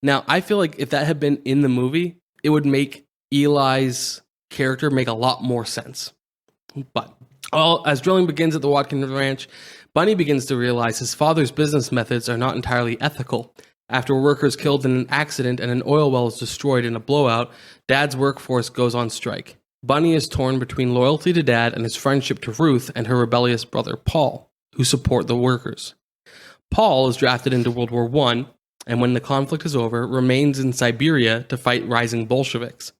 Now, I feel like if that had been in the movie, it would make Eli's character make a lot more sense. But as drilling begins at the Watkins Ranch, Bunny begins to realize his father's business methods are not entirely ethical. After a worker is killed in an accident and an oil well is destroyed in a blowout, Dad's workforce goes on strike. Bunny is torn between loyalty to Dad and his friendship to Ruth and her rebellious brother Paul, who support the workers. Paul is drafted into World War I, and when the conflict is over, remains in Siberia to fight rising Bolsheviks.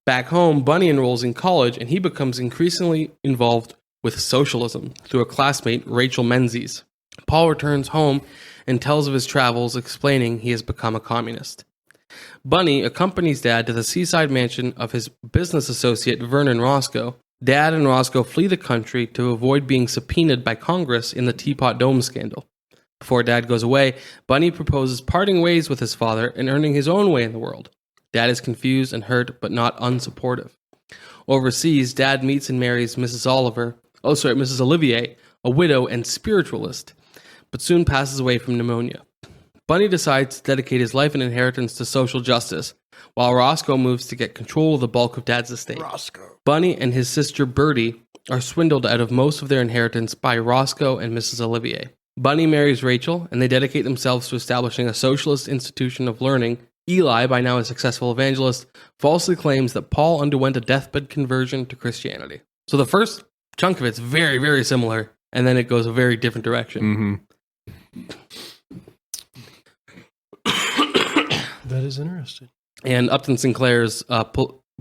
Back home, Bunny enrolls in college, and he becomes increasingly involved with socialism through a classmate, Rachel Menzies. Paul returns home and tells of his travels, explaining he has become a communist. Bunny accompanies Dad to the seaside mansion of his business associate, Vernon Roscoe. Dad and Roscoe flee the country to avoid being subpoenaed by Congress in the Teapot Dome scandal. Before Dad goes away, Bunny proposes parting ways with his father and earning his own way in the world. Dad is confused and hurt, but not unsupportive. Overseas, Dad meets and marries Mrs. Olivier, a widow and spiritualist, but soon passes away from pneumonia. Bunny decides to dedicate his life and inheritance to social justice, while Roscoe moves to get control of the bulk of Dad's estate. Bunny and his sister Bertie are swindled out of most of their inheritance by Roscoe and Mrs. Olivier. Bunny marries Rachel, and they dedicate themselves to establishing a socialist institution of learning. Eli, by now a successful evangelist, falsely claims that Paul underwent a deathbed conversion to Christianity. So the first chunk of it's very, very similar, and then it goes a very different direction. That is interesting. And Upton Sinclair's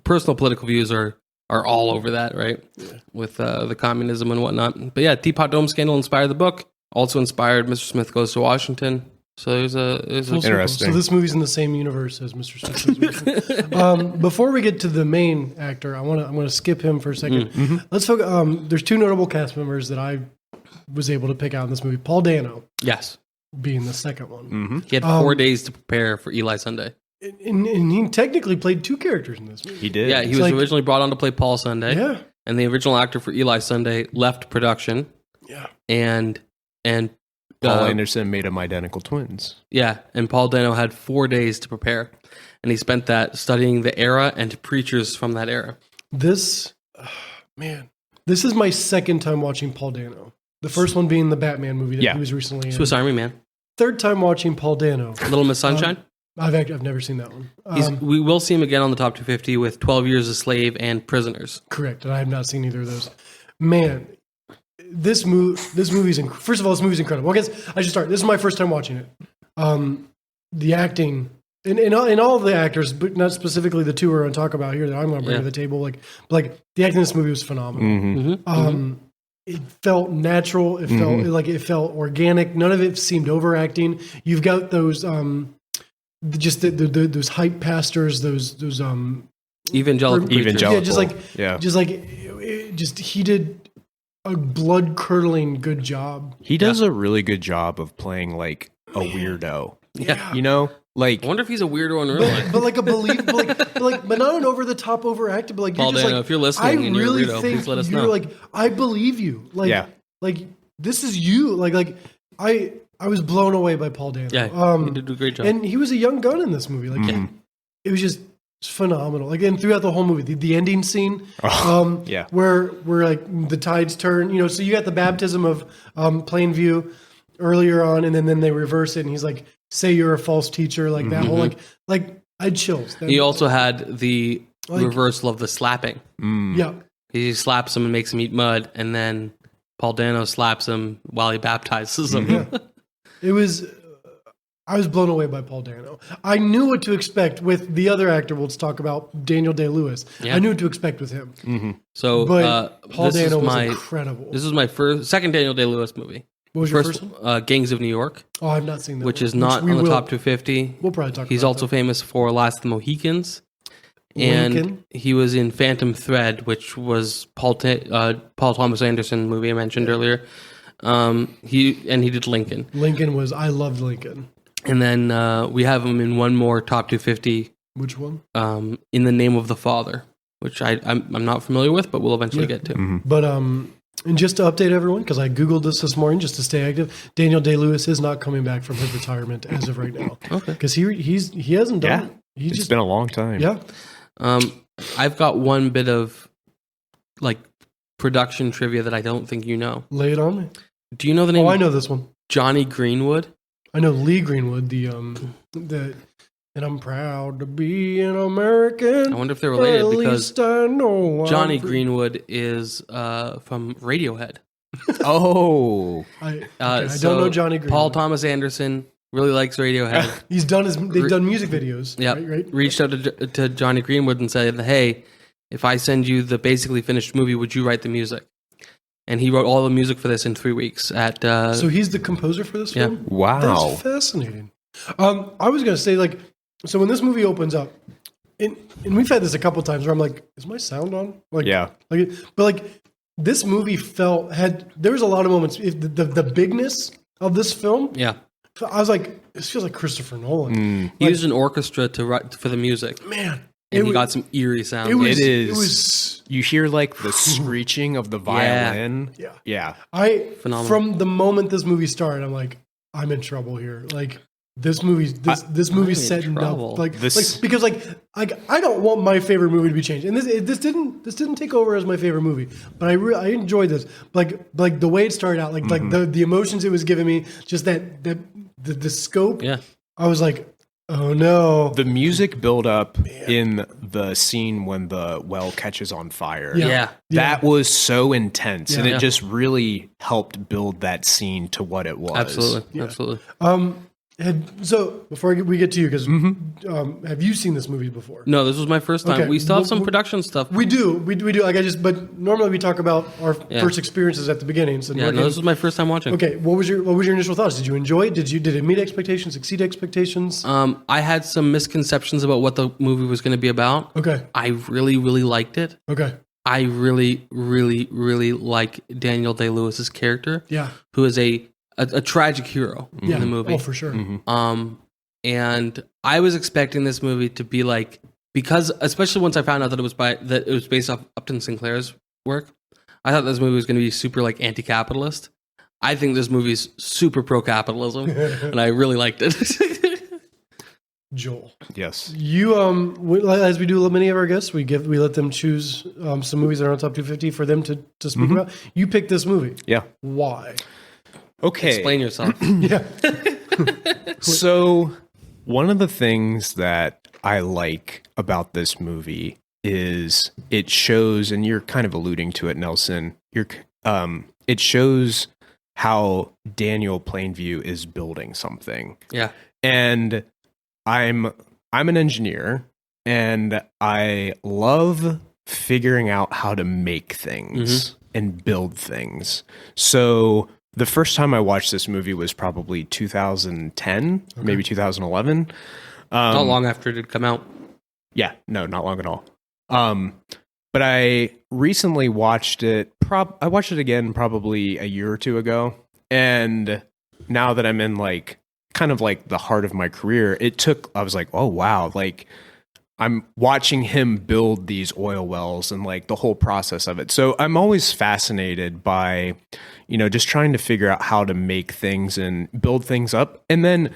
personal political views are all over that, right? Yeah. With the communism and whatnot. But yeah, Teapot Dome scandal inspired the book. Also inspired Mr. Smith Goes to Washington. So there's a interesting. So this movie's in the same universe as Mr. Smith. Before we get to the main actor, I'm gonna skip him for a second. Let's focus. There's two notable cast members that I was able to pick out in this movie. Paul Dano. Yes. Being the second one. He had 4 days to prepare for Eli Sunday. And he technically played two characters in this movie. He did. Yeah, he was originally brought on to play Paul Sunday. Yeah. And the original actor for Eli Sunday left production. Yeah. And Paul Anderson made them identical twins. Yeah, and Paul Dano had 4 days to prepare. And he spent that studying the era and preachers from that era. This is my second time watching Paul Dano. The first one being the Batman movie that he was recently in. Swiss Army Man. Third time watching Paul Dano. Little Miss Sunshine? I've never seen that one. We will see him again on the top 250 with 12 Years a Slave and Prisoners. Correct, and I have not seen either of those. Man, this movie's first of all, this movie's incredible. I guess I should start. This is my first time watching it. The acting and all the actors, but not specifically the two we're going to talk about here that I'm going to bring to the table. Like the acting in this movie was phenomenal. It felt natural. It felt organic. None of it seemed overacting. You've got those just those hype pastors, those evangelical preachers. He did a blood curdling good job. He does a really good job of playing like a weirdo. Yeah. You know? Like, I wonder if he's a weirdo in real life. But like a believable, but not an over the top overacted. But like, Paul Dano, if you're listening and you're a weirdo, please let us know. Like, I believe you. Like this is you. Like I was blown away by Paul Dano. Yeah, he did a great job, and he was a young gun in this movie. Like, it was just phenomenal. Like, and throughout the whole movie, the ending scene, where like the tides turn. You know, so you got the baptism of Plainview earlier on, and then they reverse it, and he's like, say you're a false teacher, like that whole like I had chills. He also had the reversal of the slapping. Yeah, he slaps him and makes him eat mud, and then Paul Dano slaps him while he baptizes him. Yeah. It was. I was blown away by Paul Dano. I knew what to expect with the other actor we'll talk about, Daniel Day-Lewis. Yeah. I knew what to expect with him. So, but Paul Dano was incredible. This is my second Daniel Day-Lewis movie. What was your first one? Gangs of New York. Oh, I've not seen that. Which is not on the top 250. We'll probably talk about it. He's also famous for Last of the Mohicans. And he was in Phantom Thread, which was Paul Thomas Anderson movie I mentioned earlier. He did Lincoln. I loved Lincoln. And then we have him in one more top 250. Which one? In the Name of the Father, which I'm not familiar with, but we'll eventually get to. But and just to update everyone, because I Googled this morning just to stay active, Daniel Day-Lewis is not coming back from his retirement as of right now. Okay. Because he hasn't done it. It's been a long time. Yeah. I've got one bit of like production trivia that I don't think you know. Lay it on me. Do you know the name? Oh, I know this one. Johnny Greenwood. I know Lee Greenwood, the and I'm proud to be an American. I wonder if they're related At because least I know Johnny I'm free. Greenwood is from Radiohead. Oh, I So don't know Johnny Greenwood. Paul Thomas Anderson really likes Radiohead. He's done they've done music videos. Yeah, right? reached out to Johnny Greenwood and said, "Hey, if I send you the basically finished movie, would you write the music?" And he wrote all the music for this in 3 weeks. So he's the composer for this yeah. film? wow. That's fascinating. I was going to say, like, so when this movie opens up, and we've had this a couple times where I'm like, is my sound on? Like, Yeah. But this movie there was a lot of moments, the bigness of this film, Yeah, I was like, this feels like Christopher Nolan. he used an orchestra to write for the music, Man. and he got some eerie sounds. It was, It is. It was, You hear like the screeching of the violin. yeah. Yeah. Phenomenal. From the moment this movie started, I'm like, I'm in trouble here. Like, this movie's in setting trouble. up like This- because I don't want my favorite movie to be changed, and this didn't take over as my favorite movie, but I enjoyed this like the way it started out, like the emotions it was giving me, just the scope. Yeah, I was like, oh no, The music build up in the scene when the well catches on fire. yeah. That was so intense, and Yeah. it just really helped build that scene to what it was. Absolutely. So before we get to you, because have you seen this movie before? No, this was my first time. Okay. We still have Well, some we- production stuff. We do. Like but normally we talk about our first experiences at the beginning. So Yeah, no, this was my first time watching. okay. What was your initial thoughts? Did you enjoy it? Did it meet expectations? Exceed expectations? I had some misconceptions about what the movie was going to be about. Okay. I really, really liked it. Okay. I really, really, really like Daniel Day-Lewis's character, Yeah. who is a tragic hero Yeah. in the movie. Oh, for sure. And I was expecting this movie to be like, because especially once I found out that it was based off Upton Sinclair's work, I thought this movie was going to be super like anti-capitalist. I think this movie's super pro-capitalism, and I really liked it. Joel, Yes. you as we do with many of our guests, we let them choose some movies that are on top 250 for them to speak about. You picked this movie. Yeah. Why? Okay. Explain yourself. Yeah. So, one of the things that I like about this movie is it shows, and you're kind of alluding to it, Nelson. It shows how Daniel Plainview is building something, Yeah. and I'm an engineer, and I love figuring out how to make things and build things. So the first time I watched this movie was probably 2010, maybe 2011. Not long after it had come out. Yeah, no, not long at all. But I recently watched it. I watched it again probably a year or two ago, and now that I'm in like kind of like the heart of my career, I was like, oh wow, like I'm watching him build these oil wells and like the whole process of it. So I'm always fascinated by, just trying to figure out how to make things and build things up. And then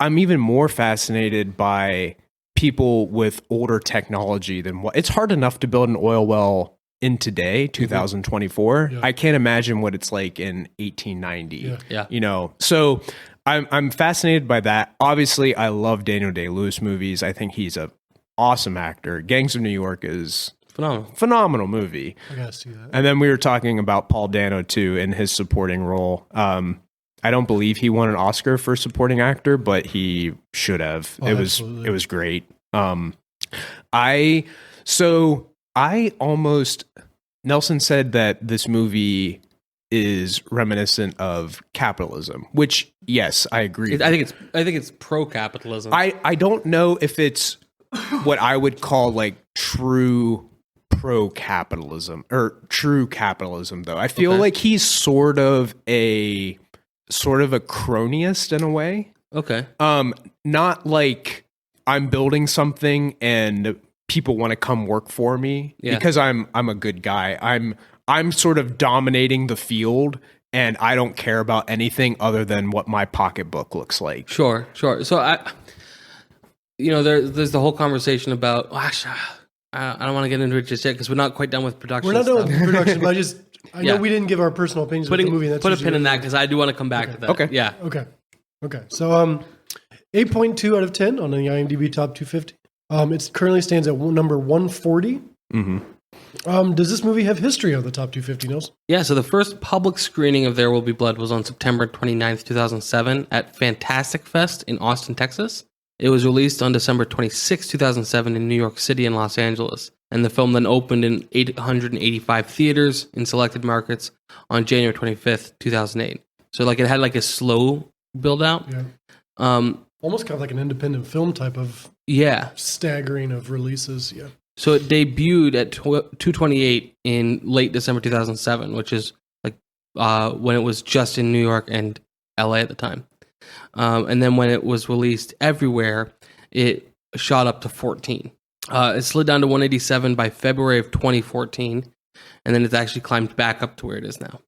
I'm even more fascinated by people with older technology than it's hard enough to build an oil well in today, 2024. Yeah. I can't imagine what it's like in 1890. Yeah. So I'm fascinated by that. Obviously, I love Daniel Day-Lewis movies. I think he's a awesome actor. Gangs of New York is phenomenal movie. I gotta see that. And then we were talking about Paul Dano too in his supporting role. I don't believe he won an Oscar for supporting actor, but he should have. Oh, absolutely. It was great. Nelson said that this movie is reminiscent of capitalism, which yes, I agree. I think it's pro-capitalism. I don't know if it's what I would call like true pro-capitalism or true capitalism though. I feel like he's sort of a cronyist in a way. Okay. Not like I'm building something and people want to come work for me because I'm a good guy. I'm sort of dominating the field and I don't care about anything other than what my pocketbook looks like. Sure. So there's the whole conversation about. I don't want to get into it just yet because we're not quite done with production. We're not done with production, but I know we didn't give our personal opinions about the movie. That's put a usually pin in that because I do want to come back to that. Okay. Yeah. Okay. So 8.2 out of 10 on the IMDb Top 250. It currently stands at number 140. Does this movie have history on the Top 250, Nils? Yeah, so the first public screening of There Will Be Blood was on September 29th, 2007 at Fantastic Fest in Austin, Texas. It was released on December 26, 2007 in New York City and Los Angeles. And the film then opened in 885 theaters in selected markets on January 25th, 2008. So like it had like a slow build out. Yeah. Almost kind of like an independent film type of staggering of releases. Yeah. So it debuted at 228 in late December 2007, which is like when it was just in New York and LA at the time. And then when it was released everywhere, it shot up to 14. It slid down to 187 by February of 2014, and then it's actually climbed back up to where it is now.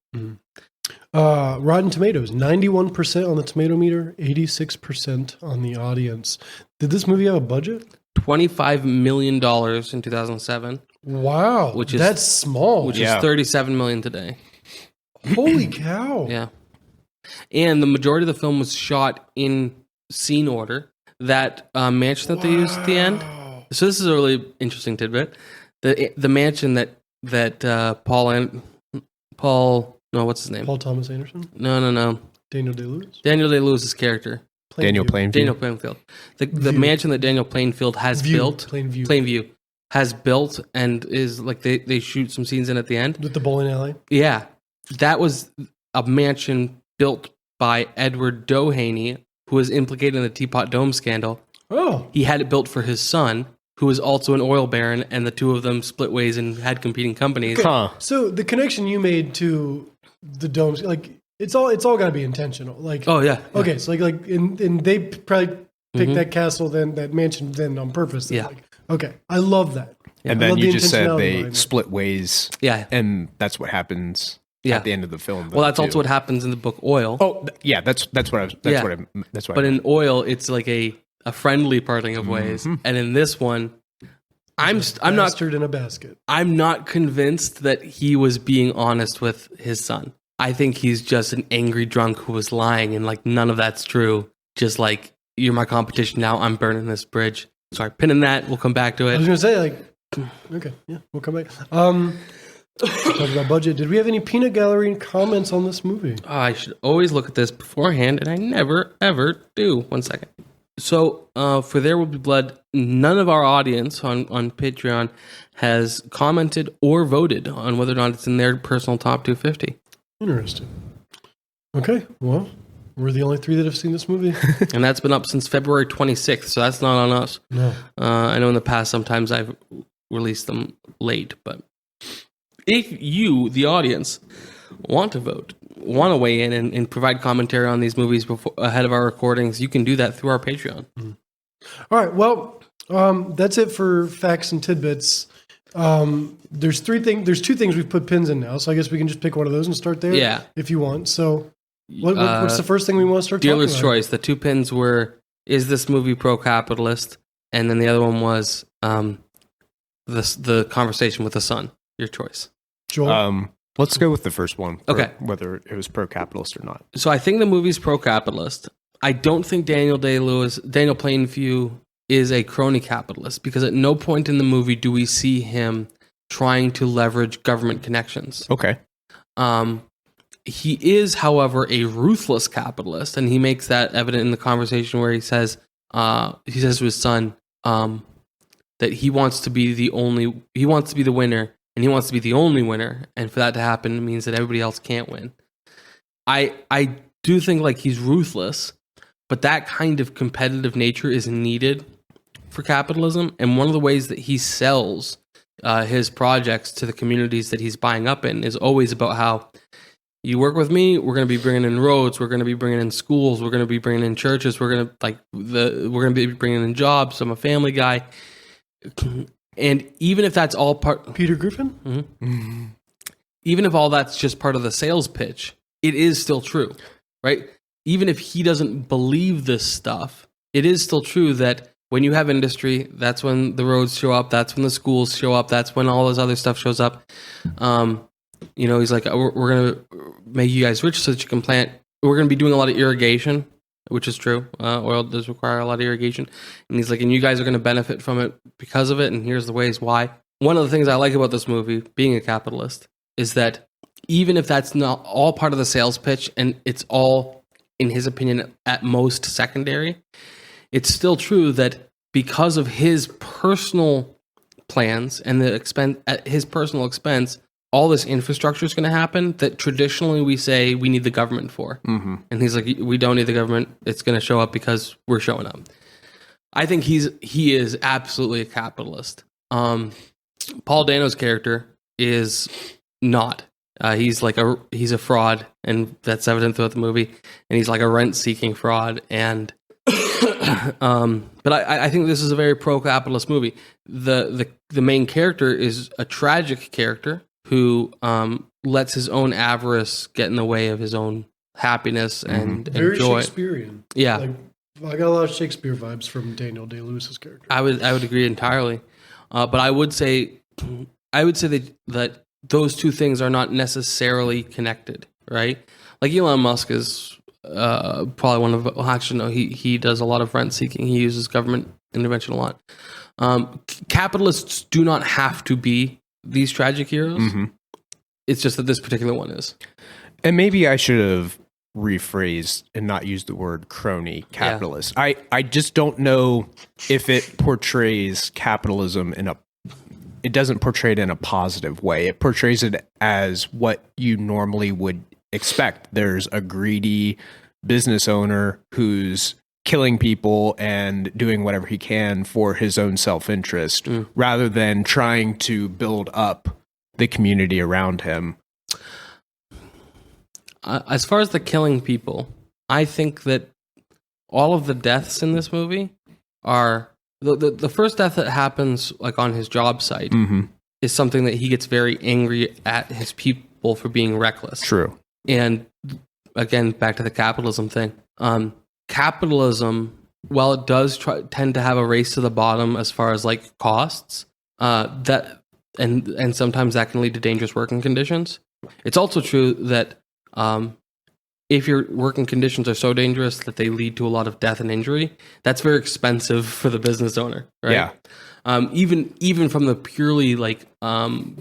Rotten Tomatoes, 91% on the tomato meter, 86% on the audience. Did this movie have a budget? $25 million in 2007. Wow, that's small. Which is $37 million today. Holy cow! Yeah, and the majority of the film was shot in scene order. That mansion that they used at the end. So this is a really interesting tidbit. The mansion that Paul no, what's his name? Paul Thomas Anderson? No. Daniel Day-Lewis? Daniel Day-Lewis' character. Daniel Plainfield. The mansion that Daniel Plainfield has built. Plainview. Has built and is like they shoot some scenes in at the end. With the bowling alley? Yeah. That was a mansion built by Edward Doheny, who was implicated in the Teapot Dome scandal. Oh. He had it built for his son, who was also an oil baron, and the two of them split ways and had competing companies. Okay. So the connection you made to the domes, like it's all got to be intentional. Like, oh yeah. Okay, so and they probably picked that castle, that mansion, on purpose. Yeah. Like, okay, I love that. And then you just said they split ways. Yeah. And that's what happens at the end of the film. Well, that's also what happens in the book Oil. Oh, yeah, that's what But in Oil, it's like a friendly parting of ways, and in this one, I'm not in a basket. I'm not convinced that he was being honest with his son. I think he's just an angry drunk who was lying, and like none of that's true. Just like, you're my competition now, I'm burning this bridge. Sorry, pinning that. We'll come back to it. I was gonna say, like, okay, yeah, we'll come back. Talk about budget. Did we have any peanut gallery comments on this movie? I should always look at this beforehand, and I never ever do. 1 second. So for There Will Be Blood, none of our audience on Patreon has commented or voted on whether or not it's in their personal top 250. Interesting. Okay, well, we're the only three that have seen this movie. And that's been up since February 26th, so that's not on us. No. I know in the past sometimes I've released them late, but if you, the audience, want to vote, want to weigh in and provide commentary on these movies ahead of our recordings, you can do that through our Patreon. All right. Well, that's it for facts and tidbits. There's two things we've put pins in now, so I guess we can just pick one of those and start there. Yeah. If you want. So what's the first thing we want to start Dealer's talking about? choice. The two pins were, is this movie pro-capitalist? And then the other one was the conversation with the son. Your choice. Joel? Let's go with the first one. Okay. Whether it was pro-capitalist or not. So I think the movie's pro-capitalist. I don't think Daniel Plainview is a crony capitalist, because at no point in the movie do we see him trying to leverage government connections. Okay. He is, however, a ruthless capitalist, and he makes that evident in the conversation where he says to his son that he wants to be the winner, and he wants to be the only winner, and for that to happen, it means that everybody else can't win. I do think like he's ruthless, but that kind of competitive nature is needed for capitalism, and one of the ways that he sells his projects to the communities that he's buying up in is always about how you work with me, we're going to be bringing in roads, we're going to be bringing in schools, we're going to be bringing in churches, we're going to be bringing in jobs. I'm a family guy. And even if that's all part... Peter Griffin? Mm-hmm. Even if all that's just part of the sales pitch, it is still true, right? Even if he doesn't believe this stuff, it is still true that when you have industry, that's when the roads show up, that's when the schools show up, that's when all this other stuff shows up. he's like, we're going to make you guys rich so that you can plant. We're going to be doing a lot of irrigation, which is true. Oil does require a lot of irrigation. And he's like, and you guys are going to benefit from it because of it. And here's the ways why. One of the things I like about this movie, being a capitalist, is that even if that's not all part of the sales pitch and it's all, in his opinion, at most secondary, it's still true that because of his personal plans and the expense at his personal expense, all this infrastructure is going to happen that traditionally we say we need the government for. Mm-hmm. And he's like, we don't need the government. It's going to show up because we're showing up. I think he is absolutely a capitalist. Paul Dano's character is not. He's a fraud, and that's evident throughout the movie. And he's like a rent-seeking fraud. And but I think this is a very pro-capitalist movie. The main character is a tragic character who lets his own avarice get in the way of his own happiness and Very joy. Shakespearean. Yeah, I got a lot of Shakespeare vibes from Daniel Day-Lewis's character. I would agree entirely, but I would say that those two things are not necessarily connected, right? Like Elon Musk is probably one of. Well, actually, no. He does a lot of rent seeking. He uses government intervention a lot. Capitalists do not have to be these tragic heroes. Mm-hmm. It's just that this particular one is. And maybe I should have rephrased and not used the word crony capitalist. Yeah. I just don't know if it portrays capitalism it doesn't portray it in a positive way. It portrays it as what you normally would expect. There's a greedy business owner who's killing people and doing whatever he can for his own self-interest rather than trying to build up the community around him. As far as the killing people, I think that all of the deaths in this movie are the first death that happens like on his job site is something that he gets very angry at his people for being reckless. True. And again, back to the capitalism thing. Capitalism, while it does tend to have a race to the bottom as far as like costs, that and sometimes that can lead to dangerous working conditions. It's also true that if your working conditions are so dangerous that they lead to a lot of death and injury, that's very expensive for the business owner, right? Yeah. Even from the purely like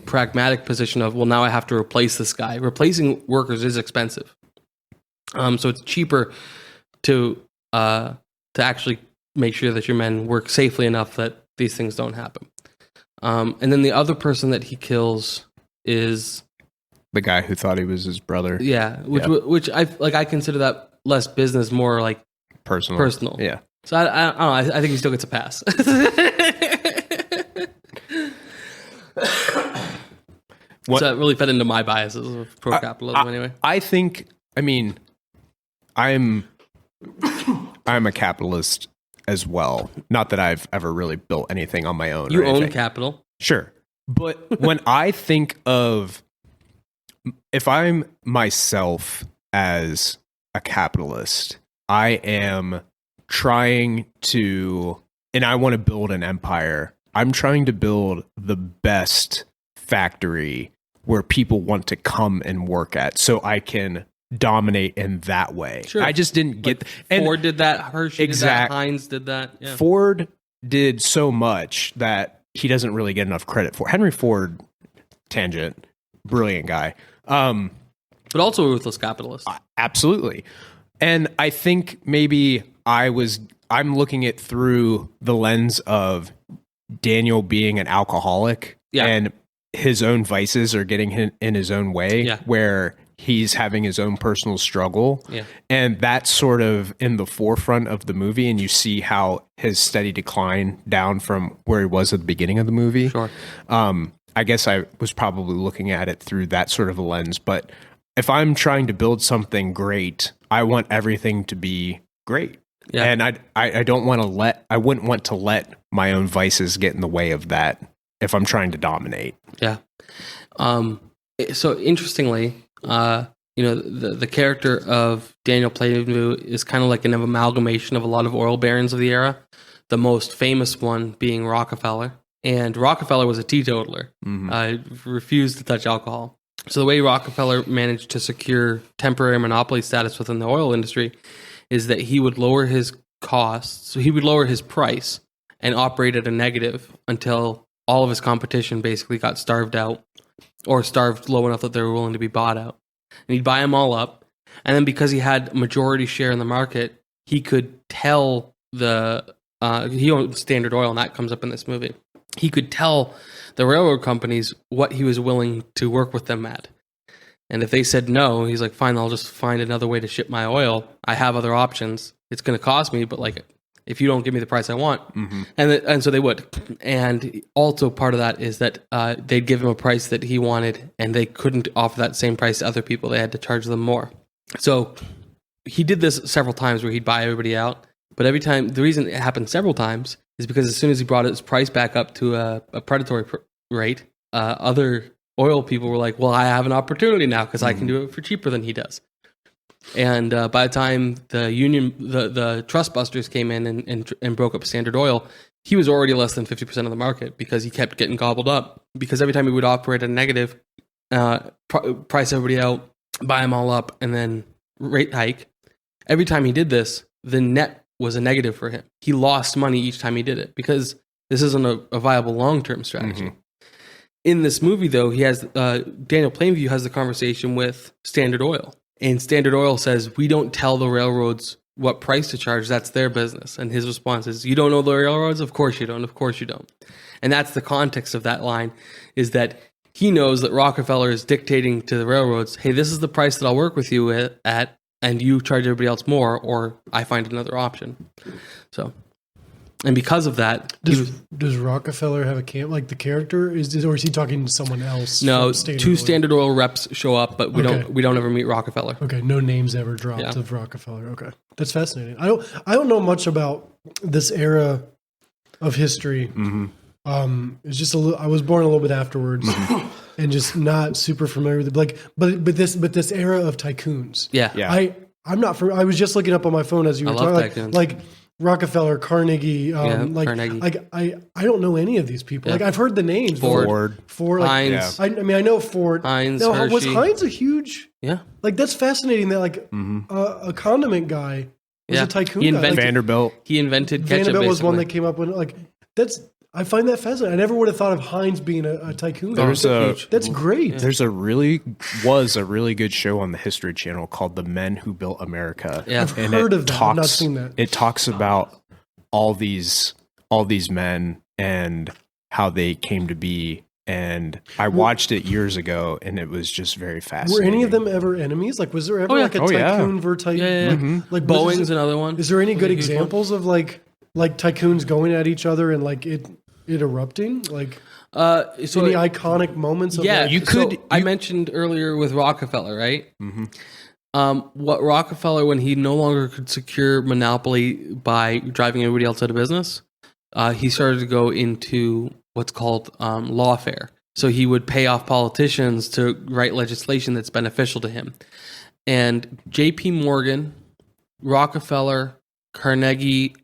pragmatic position of, well, now I have to replace this guy. Replacing workers is expensive. So it's cheaper to actually make sure that your men work safely enough that these things don't happen. And then the other person that he kills is the guy who thought he was his brother. Yeah, which I consider that less business, more like personal. Yeah. So I don't know. I think he still gets a pass. So it really fed into my biases of pro-capitalism anyway. I think, I mean, I'm a capitalist as well. Not that I've ever really built anything on my own. You own capital. Sure. But when I think of, if I'm myself as a capitalist, I am trying to, and I want to build an empire. I'm trying to build the best factory where people want to come and work at, so I can dominate in that way. Sure. I just didn't get Ford did that, Hershey did that, Heinz did that. Yeah. Ford did so much that he doesn't really get enough credit for. Henry Ford, tangent, brilliant guy. But also a ruthless capitalist. Absolutely. And I think maybe I'm looking it through the lens of Daniel being an alcoholic and his own vices are getting him in his own way, where he's having his own personal struggle. Yeah. And that's sort of in the forefront of the movie. And you see how his steady decline down from where he was at the beginning of the movie. Sure. I guess I was probably looking at it through that sort of a lens. But if I'm trying to build something great, I want everything to be great. Yeah. And I wouldn't want to let my own vices get in the way of that if I'm trying to dominate. Yeah. So interestingly, the character of Daniel Plainview is kind of like an amalgamation of a lot of oil barons of the era. The most famous one being Rockefeller. And Rockefeller was a teetotaler. Refused to touch alcohol. So the way Rockefeller managed to secure temporary monopoly status within the oil industry is that he would lower his costs. So he would lower his price and operate at a negative until all of his competition basically got starved out or starved low enough that they were willing to be bought out. And he'd buy them all up. And then because he had a majority share in the market, he could tell he owned Standard Oil, and that comes up in this movie. He could tell the railroad companies what he was willing to work with them at. And if they said no, he's like, fine, I'll just find another way to ship my oil. I have other options. It's going to cost me, but like, if you don't give me the price I want. And so they would. And also part of that is that they'd give him a price that he wanted, and they couldn't offer that same price to other people. They had to charge them more. So he did this several times where he'd buy everybody out. But every time, the reason it happened several times is because as soon as he brought his price back up to a predatory rate, other oil people were like, well, I have an opportunity now because I can do it for cheaper than he does. And by the time the trust busters came in and broke up Standard Oil, he was already less than 50% of the market because he kept getting gobbled up. Because every time he would operate at a negative, price everybody out, buy them all up, and then rate hike, every time he did this, the net was a negative for him. He lost money each time he did it because this isn't a viable long-term strategy. In this movie, though, he has Daniel Plainview has the conversation with Standard Oil. And Standard Oil says, we don't tell the railroads what price to charge. That's their business. And his response is, you don't know the railroads? Of course you don't. Of course you don't. And that's the context of that line, is that he knows that Rockefeller is dictating to the railroads, hey, this is the price that I'll work with you at, and you charge everybody else more, or I find another option. So, and because of that, does Rockefeller have a camp like the character? Or is he talking to someone else? No, Standard two Oil? Standard Oil reps show up, but we don't ever meet Rockefeller. Okay, no names ever dropped of Rockefeller. Okay, that's fascinating. I don't know much about this era of history. It's just I was born a little bit afterwards, and just not super familiar with it. But this era of tycoons. Yeah. I'm not. I was just looking up on my phone as you were talking. Like Rockefeller, Carnegie. Carnegie. I don't know any of these people. Yeah. Like I've heard the names. Ford. Like, Heinz. I mean, I know Ford. Heinz. Now, Hershey. was Heinz a huge? Yeah. Like that's fascinating. That like a condiment guy was a tycoon. He guy. invented Vanderbilt. He invented ketchup. Vanderbilt was one that basically. came up with I find that fascinating. I never would have thought of Heinz being a tycoon. There's That's great. There's a really good show on the History Channel called The Men Who Built America. Yeah. I've heard of that. I've not seen that. It talks about all these men and how they came to be. And I watched it years ago, and it was just very Were fascinating. any of them ever enemies? Like, was there ever like a Oh, yeah. tycoon versus tycoon? Yeah. Like Boeing's another one. Is there any good Huge one. examples of like tycoons going at each other and like it erupting? Like So any iconic moments? Of yeah, like, I mentioned earlier with Rockefeller, right? What Rockefeller, when he no longer could secure monopoly by driving everybody else out of business, he started to go into what's called lawfare. So he would pay off politicians to write legislation that's beneficial to him. And J.P. Morgan, Rockefeller, Carnegie,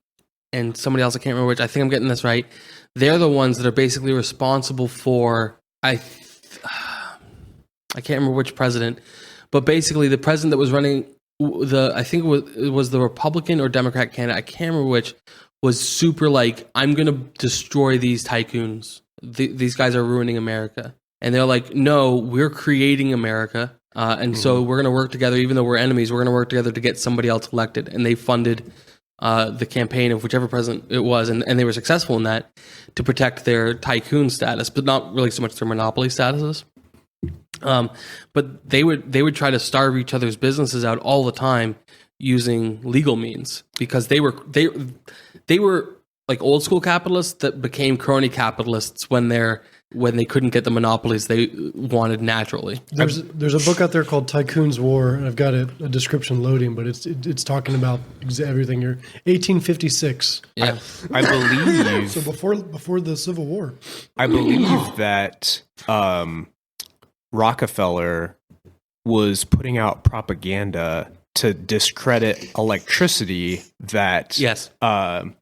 and somebody else, I can't remember which, I think I'm getting this right, they're the ones that are basically responsible for, I can't remember which president, but basically the president that was running I think it was the Republican or Democrat candidate, I can't remember which, was super like, I'm going to destroy these tycoons. These guys are ruining America. And they're like, no, we're creating America. And so we're going to work together, even though we're enemies, we're going to work together to get somebody else elected. And they funded the campaign of whichever president it was. And they were successful in that to protect their tycoon status, but not really so much their monopoly statuses. But they would try to starve each other's businesses out all the time using legal means, because they were like old school capitalists that became crony capitalists when they couldn't get the monopolies they wanted naturally. There's a book out there called Tycoon's War, and I've got a description loading, but it's talking about everything here. 1856. Yeah, I believe So before the Civil War. I believe that Rockefeller was putting out propaganda to discredit electricity that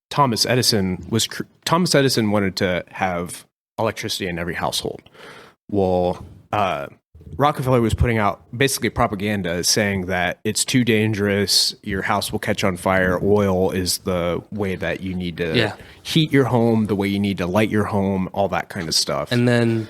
Thomas Edison wanted to have electricity in every household. Well, Rockefeller was putting out basically propaganda saying that it's too dangerous, your house will catch on fire, oil is the way that you need to heat your home, the way you need to light your home, all that kind of stuff. And then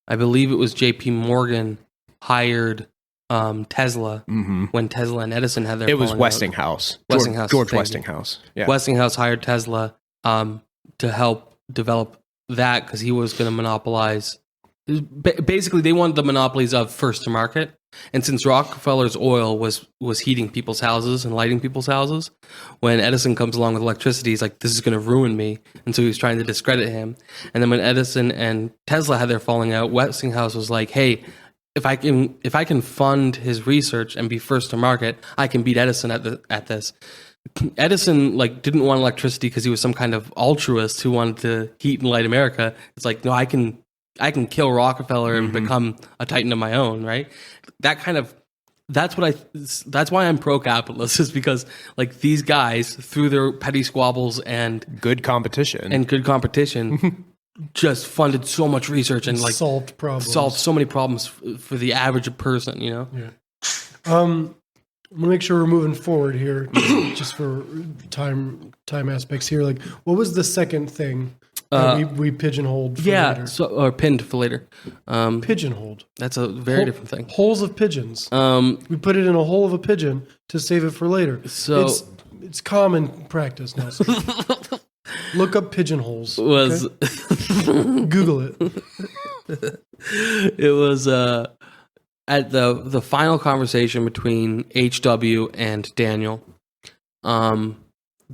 I believe it was J.P. Morgan hired Tesla when Tesla and Edison had their. It was falling out. Westinghouse. George Westinghouse. Yeah. Westinghouse hired Tesla to help develop that because he was going to monopolize. Basically, they wanted the monopolies of first to market. And since Rockefeller's oil was heating people's houses and lighting people's houses, when Edison comes along with electricity, he's like, this is going to ruin me. And so he was trying to discredit him. And then when Edison and Tesla had their falling out, Westinghouse was like, hey, if I can fund his research and be first to market, I can beat Edison at this. Edison didn't want electricity because he was some kind of altruist who wanted to heat and light America. It's like, no, I can kill Rockefeller and become a titan of my own, right? That's why I'm pro-capitalist, is because these guys, through their petty squabbles and good competition just funded so much research and solved so many problems for the average person, you know? Yeah. I'm gonna make sure we're moving forward here, just for time aspects here. What was the second thing that we pigeonholed? For later? Or pinned for later. Pigeonholed. That's a very different thing. Holes of pigeons. We put it in a hole of a pigeon to save it for later. So it's common practice now. So look up pigeonholes. Google it. It was at the final conversation between HW and Daniel. Daniel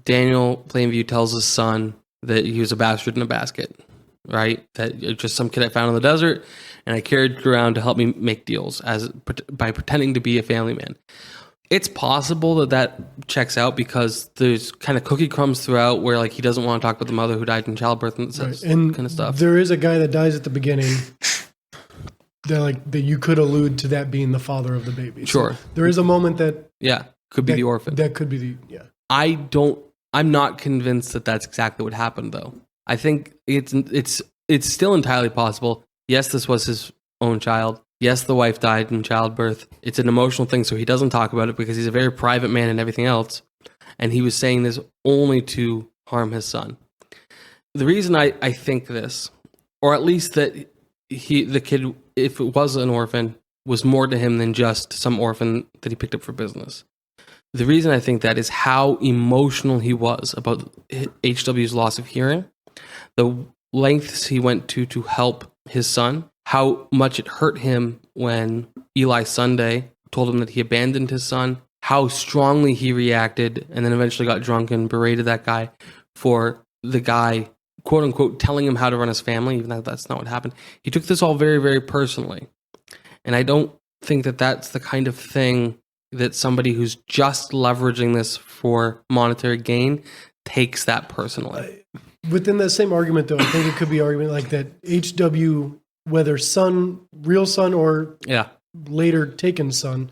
Plainview tells his son that he was a bastard in a basket, right? That just some kid I found in the desert, and I carried around to help me make deals by pretending to be a family man. It's possible that checks out because there's kind of cookie crumbs throughout where he doesn't want to talk about the mother who died in childbirth and kind of stuff. There is a guy that dies at the beginning that you could allude to that being the father of the baby. Sure. So there is a moment that could be the orphan. That could be the I'm not convinced that that's exactly what happened though. I think it's still entirely possible. Yes, this was his own child. Yes, the wife died in childbirth. It's an emotional thing, so he doesn't talk about it because he's a very private man and everything else. And he was saying this only to harm his son. The reason I think this, or at least that the kid, if it was an orphan, was more to him than just some orphan that he picked up for business. The reason I think that is how emotional he was about HW's loss of hearing, the lengths he went to help his son, how much it hurt him when Eli Sunday told him that he abandoned his son, how strongly he reacted, and then eventually got drunk and berated that guy for the guy, quote unquote, telling him how to run his family, even though that's not what happened. He took this all very, very personally. And I don't think that that's the kind of thing that somebody who's just leveraging this for monetary gain takes that personally. Within that same argument, though, I think it could be argument that HW, whether real son or later taken son,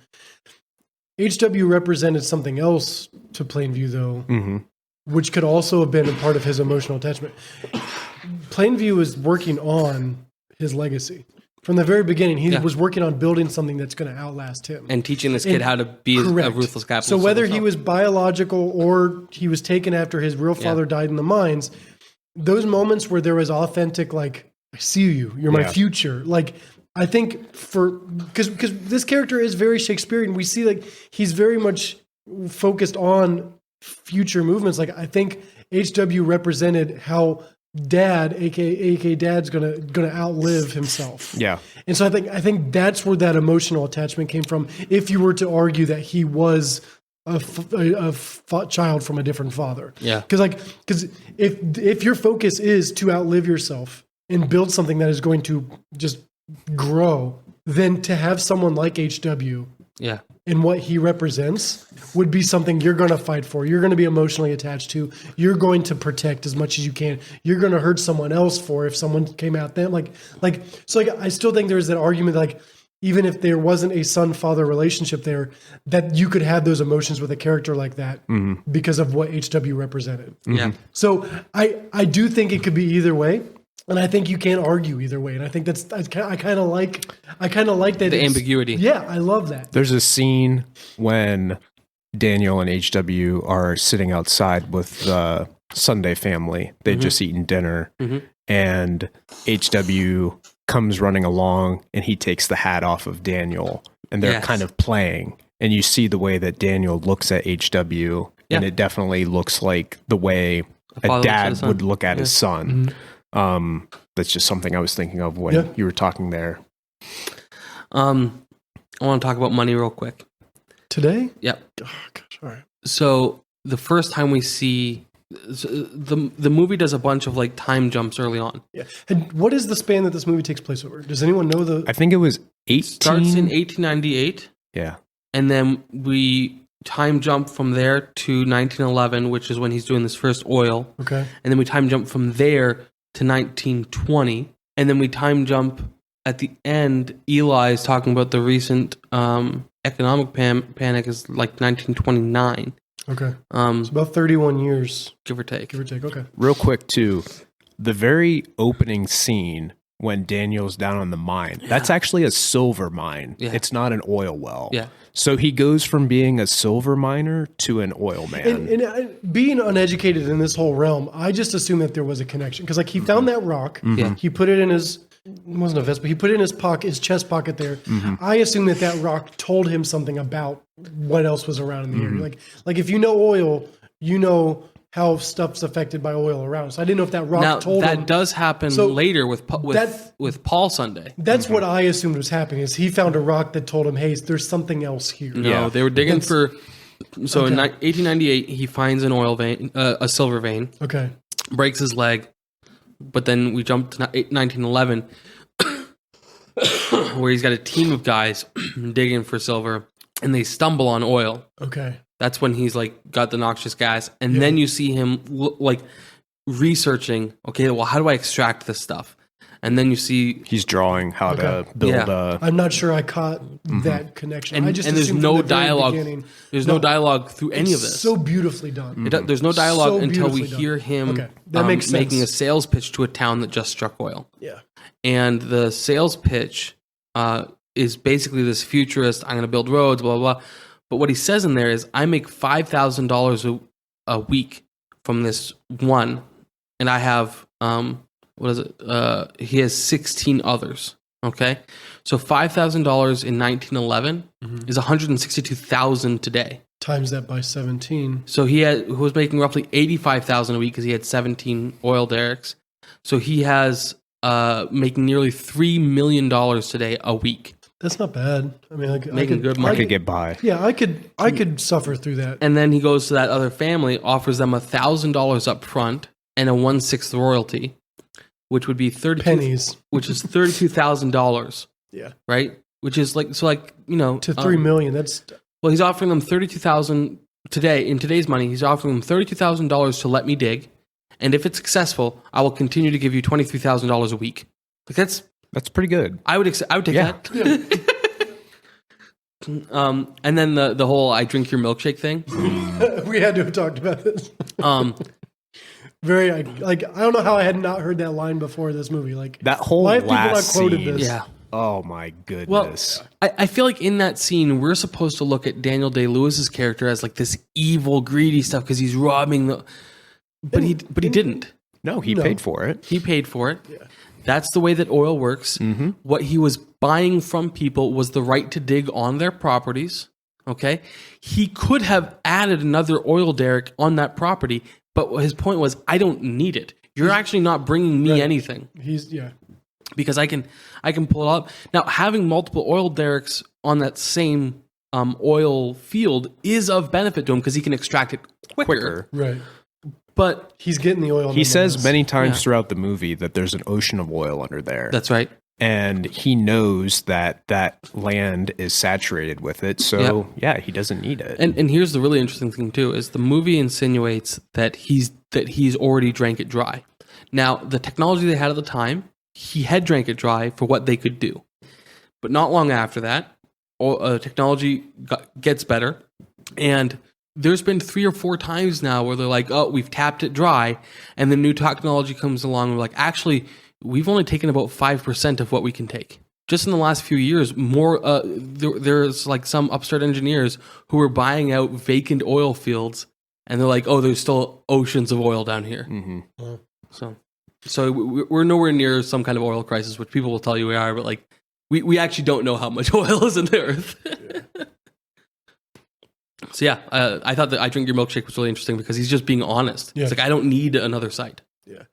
HW represented something else to Plainview, though, which could also have been a part of his emotional attachment. Plainview is working on his legacy. From the very beginning, he was working on building something that's going to outlast him. And teaching this kid how to be a ruthless capitalist. So whether he was biological or he was taken after his real father died in the mines, those moments where there was authentic, I see you, you're my future. I think because this character is very Shakespearean. We see he's very much focused on future movements. I think HW represented how Dad, aka Dad's gonna outlive himself. Yeah, and so I think that's where that emotional attachment came from. If you were to argue that he was a child from a different father, because if your focus is to outlive yourself and build something that is going to just grow, then to have someone like HW, and what he represents would be something you're going to fight for. You're going to be emotionally attached to. You're going to protect as much as you can. You're going to hurt someone else for if someone came out then. I still think there's that argument even if there wasn't a son-father relationship there, that you could have those emotions with a character like that because of what HW represented. Yeah. So I do think it could be either way. And I think you can't argue either way. And I think I kind of like that. The ambiguity. Yeah, I love that. There's a scene when Daniel and HW are sitting outside with the Sunday family. They'd just eaten dinner, and HW comes running along, and he takes the hat off of Daniel, and they're kind of playing. And you see the way that Daniel looks at HW, and it definitely looks like the way a dad would look at his son. That's just something I was thinking of when you were talking there. I want to talk about money real quick. Today? Yep. Oh, gosh, all right. So the first time we see the movie does a bunch of like time jumps early on. Yeah. And what is the span that this movie takes place over? Does anyone know the? I think it was 18. Starts in 1898. Yeah. And then we time jump from there to 1911, which is when he's doing this first oil. Okay. And then we time jump from there to 1920. And then we time jump at the end. Eli's talking about the recent economic panic is like 1929. Okay. It's about 31 years. Give or take. Okay. Real quick, too, the very opening scene when Daniel's down on the mine, that's actually a silver mine. Yeah. It's not an oil well. Yeah. So he goes from being a silver miner to an oil man. And being uneducated in this whole realm, I just assumed that there was a connection. Because like he found that rock, he put it in his, it wasn't a vest, but he put it in his pocket, his chest pocket there. I assume that rock told him something about what else was around in the area. Like if you know oil, you know how stuff's affected by oil around. So I didn't know if that rock told him. That does happen later with Paul Sunday. That's what I assumed was happening. Is he found a rock that told him, "Hey, there's something else here." No, they were digging for. So in 1898, he finds an oil vein, a silver vein. Okay. Breaks his leg, but then we jump to 1911, where he's got a team of guys digging for silver, and they stumble on oil. Okay. That's when he's like got the noxious gas, and then you see him like researching. Okay, well, how do I extract this stuff? And then you see he's drawing how to build. I'm not sure I caught that connection. And, I just there's assumed no from the very dialogue. beginning- There's no dialogue through any of this. So beautifully done. There's no dialogue So until we beautifully hear done. him That makes sense. making a sales pitch to a town that just struck oil. Yeah. And the sales pitch is basically this futurist, I'm going to build roads, blah, blah, blah. But what he says in there is, I make $5,000 a week from this one, and I have, he has 16 others, okay? So $5,000 in 1911 is $162,000 today. Times that by 17. So he was making roughly $85,000 a week because he had 17 oil derricks. So he has making nearly $3 million today a week. That's not bad. I mean, Making good money. I could get by. Yeah, I could suffer through that. And then he goes to that other family, offers them $1,000 up front and a 1/6 royalty, which would be pennies, which is $32,000. Yeah, right. Which is to $3 million. That's he's offering them $32,000 today. In today's money, he's offering them $32,000 to let me dig, and if it's successful, I will continue to give you $23,000 a week. Like that's pretty good. I would take that. Yeah. And then the whole "I drink your milkshake" thing. We had to have talked about this. I don't know how I had not heard that line before this movie. Like that whole why have people not last quoted scene. this? Yeah. Oh my goodness. Well, I feel like in that scene we're supposed to look at Daniel Day-Lewis's character as like this evil, greedy stuff because he's robbing but he didn't. No, he paid for it. He paid for it. Yeah. That's the way that oil works. What he was buying from people was the right to dig on their properties. Okay. He could have added another oil derrick on that property, but his point was, I don't need it. You're actually not bringing me anything. Because I can pull it up. Now, having multiple oil derricks on that same oil field is of benefit to him because he can extract it quicker. Right. But he's getting the oil. He says many times throughout the movie that there's an ocean of oil under there. That's right. And he knows that land is saturated with it. So, he doesn't need it. And here's the really interesting thing, too, is the movie insinuates that he's already drank it dry. Now, the technology they had at the time, he had drank it dry for what they could do. But not long after that, technology gets better. And there's been 3 or 4 times now where they're like, oh, we've tapped it dry. And the new technology comes along and we're like, actually, we've only taken about 5% of what we can take. Just in the last few years, there's like some upstart engineers who are buying out vacant oil fields, and they're like, "Oh, there's still oceans of oil down here." Mm-hmm. So we're nowhere near some kind of oil crisis, which people will tell you we are, but like we actually don't know how much oil is in the earth. Yeah. So yeah, I thought that I Drink Your Milkshake was really interesting because he's just being honest. Yeah. It's like, I don't need another site. Yeah.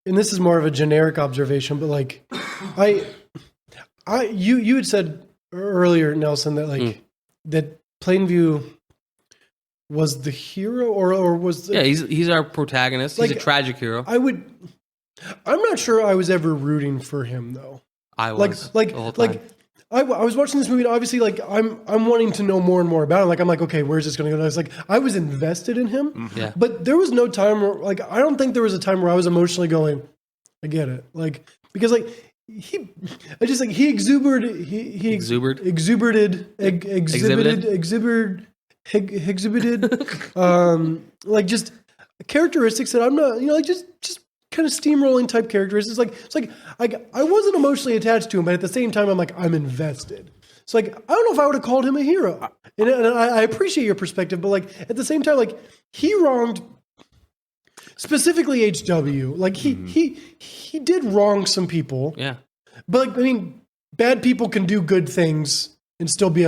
And this is more of a generic observation, but like, you had said earlier, Nelson, that like that Plainview was the hero, or was he's our protagonist. He's a tragic hero. I'm not sure I was ever rooting for him though. I was the whole time. I was watching this movie, and obviously, like I'm wanting to know more and more about it. Like I'm like, okay, where's this going to go? And I was like, I was invested in him, but there was no time where, like, I don't think there was a time where I was emotionally going, I get it, like, because like he exhibited like just characteristics that I'm not, like just kind of steamrolling type characteristics. I wasn't emotionally attached to him, but at the same time, I'm like, I'm invested. So like, I don't know if I would have called him a hero. And I appreciate your perspective, but like at the same time, like he wronged specifically HW. Like he did wrong some people. Yeah. But like, I mean, bad people can do good things and still be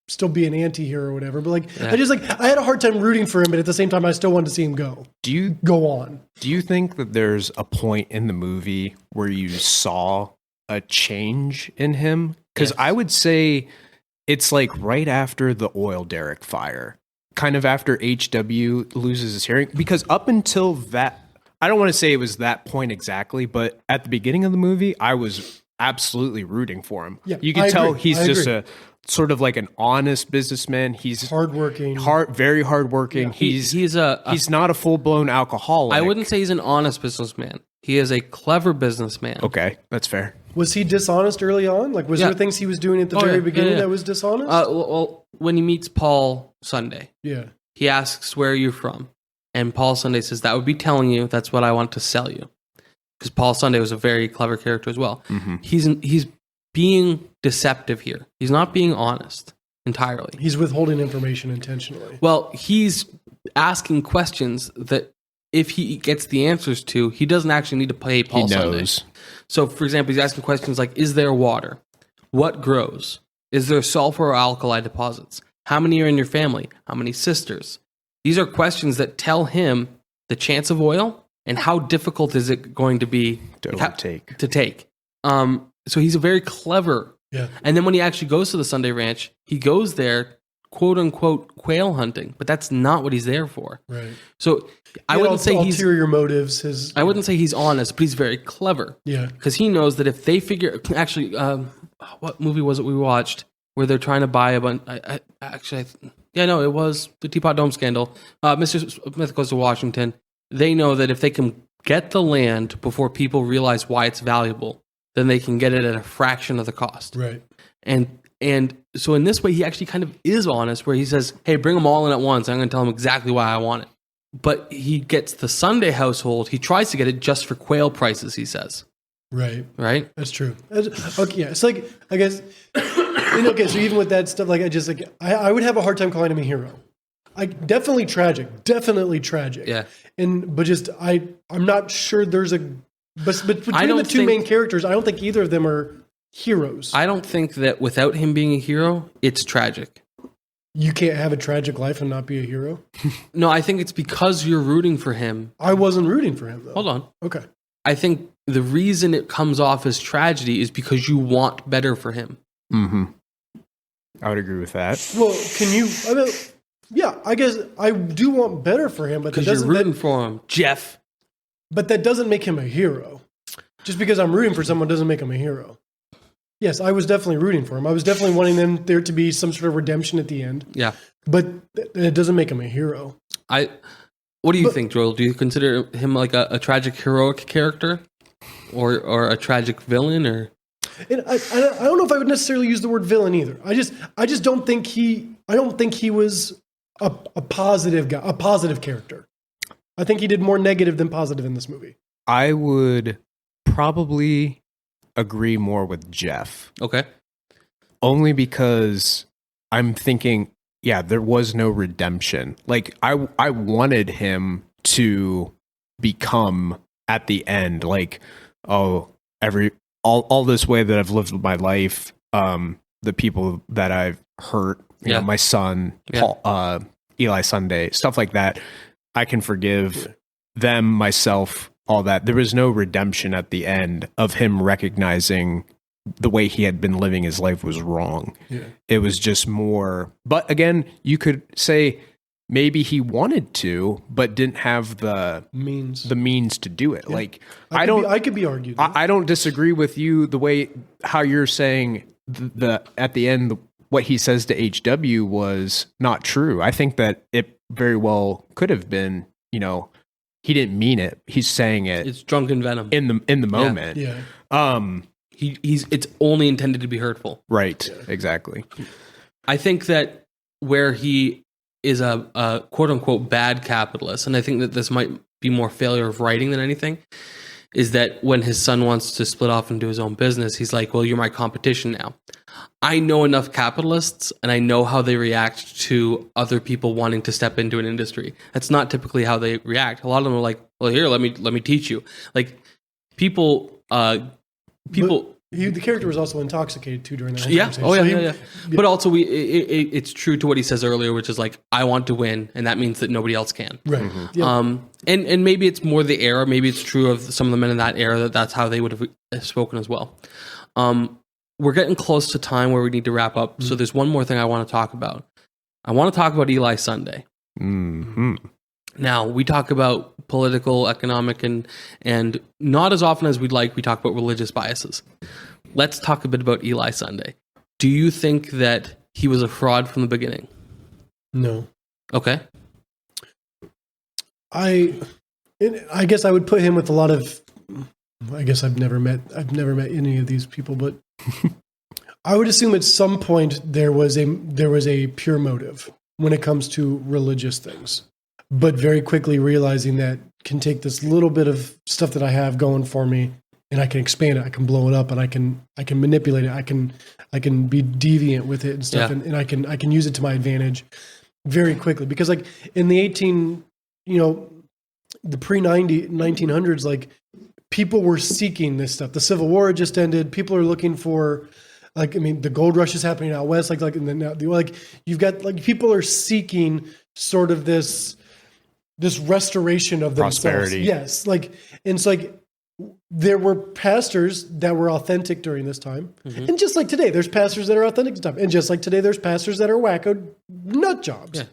still be an anti-hero or whatever. But like, I had a hard time rooting for him, but at the same time, I still wanted to see him go. Do you think that there's a point in the movie where you saw a change in him? Because I would say it's like right after the oil derrick fire, kind of after HW loses his hearing. Because up until that, I don't want to say it was that point exactly, but at the beginning of the movie, I was absolutely rooting for him. Yeah, you can tell he's just a sort of like an honest businessman. He's hardworking, very hardworking. Yeah. He's not a full blown alcoholic. I wouldn't say he's an honest businessman. He is a clever businessman. Okay, that's fair. Was he dishonest early on? Like, was there things he was doing at the very beginning that was dishonest? Well, when he meets Paul Sunday, he asks, "Where are you from?" And Paul Sunday says, "That would be telling you. That's what I want to sell you." Because Paul Sunday was a very clever character as well. Mm-hmm. He's being deceptive here. He's not being honest entirely. He's withholding information intentionally. Well, he's asking questions that if he gets the answers to, he doesn't actually need to pay Paul Sunday. So, for example, he's asking questions like, is there water? What grows? Is there sulfur or alkali deposits? How many are in your family? How many sisters? These are questions that tell him the chance of oil and how difficult is it going to be to take. So he's a very clever. Yeah. And then when he actually goes to the Sunday Ranch, he goes there, quote unquote, quail hunting, but that's not what he's there for. Right. So I wouldn't say ulterior motives. I wouldn't say he's honest, but he's very clever. Yeah. Because he knows that if they figure, actually, what movie was it we watched where they're trying to buy a bunch? It was the Teapot Dome scandal. Mr. Smith Goes to Washington. They know that if they can get the land before people realize why it's valuable, then they can get it at a fraction of the cost. Right. And so in this way, he actually kind of is honest, where he says, "Hey, bring them all in at once. I'm going to tell them exactly why I want it." But he gets the Sunday household. He tries to get it just for quail prices, he says. Right. Right? That's true. Okay, yeah. It's like, I guess, okay, so even with that stuff, like, I would have a hard time calling him a hero. Definitely tragic. Yeah. But just, I'm not sure there's but between the two main characters, I don't think either of them are heroes. I don't think that without him being a hero, it's tragic. You can't have a tragic life and not be a hero? No, I think it's because you're rooting for him. I wasn't rooting for him, though. Hold on. Okay. I think the reason it comes off as tragedy is because you want better for him. Mm-hmm. I would agree with that. Well, yeah, I guess I do want better for him, but because you're rooting for him, Jeff. But that doesn't make him a hero. Just because I'm rooting for someone doesn't make him a hero. Yes, I was definitely rooting for him. I was definitely wanting there to be some sort of redemption at the end. Yeah. But it doesn't make him a hero. What do you think, Joel? Do you consider him like a tragic heroic character? Or a tragic villain? Or and I don't know if I would necessarily use the word villain either. I just don't think he was a positive guy, a positive character. I think he did more negative than positive in this movie. I would probably agree more with Jeff. Okay. Only because I'm thinking, yeah, there was no redemption. Like I wanted him to become at the end, like, oh, all this way that I've lived my life, the people that I've hurt, you know, my son, Paul, Eli Sunday, stuff like that, I can forgive them, myself, all that. There was no redemption at the end of him recognizing the way he had been living his life was wrong. Yeah. It was just more, but again, you could say maybe he wanted to, but didn't have the means to do it. Yeah. Like I could be argued. I don't disagree with you the way how you're saying the at the end what he says to HW was not true. I think that it very well could have been, you know, he didn't mean it. He's saying it. It's drunken venom in the moment. Yeah. It's only intended to be hurtful. Right. Yeah. Exactly. I think that where he is a quote unquote bad capitalist, and I think that this might be more failure of writing than anything, is that when his son wants to split off and do his own business, he's like, well, you're my competition now. I know enough capitalists and I know how they react to other people wanting to step into an industry. That's not typically how they react. A lot of them are like, well, here, let me teach you. Like people. The character was also intoxicated too during that conversation. Oh yeah. But also, it's true to what he says earlier, which is like, I want to win, and that means that nobody else can. Right. Mm-hmm. Yep. And maybe it's more the era. Maybe it's true of some of the men in that era that's how they would have spoken as well. We're getting close to time where we need to wrap up. Mm-hmm. So there's one more thing I want to talk about. I want to talk about Eli Sunday. Mm-hmm. Now, we talk about political, economic, and not as often as we'd like, we talk about religious biases. Let's talk a bit about Eli Sunday. Do you think that he was a fraud from the beginning? No. Okay. I guess I would put him with a lot of, I guess I've never met any of these people, but I would assume at some point there was a pure motive when it comes to religious things. But very quickly realizing that can take this little bit of stuff that I have going for me, and I can expand it, I can blow it up, and I can manipulate it, I can be deviant with it and stuff, and I can use it to my advantage very quickly. Because like in the the pre-1900s, like people were seeking this stuff. The Civil War had just ended. People are looking for, like, I mean, the gold rush is happening out west. You've got like people are seeking sort of this restoration of prosperity. Themselves. Yes. Like, and it's like there were pastors that were authentic during this time. Mm-hmm. And just like today, there's pastors that are authentic stuff. And just like today, there's pastors that are wacko nut jobs. Yeah.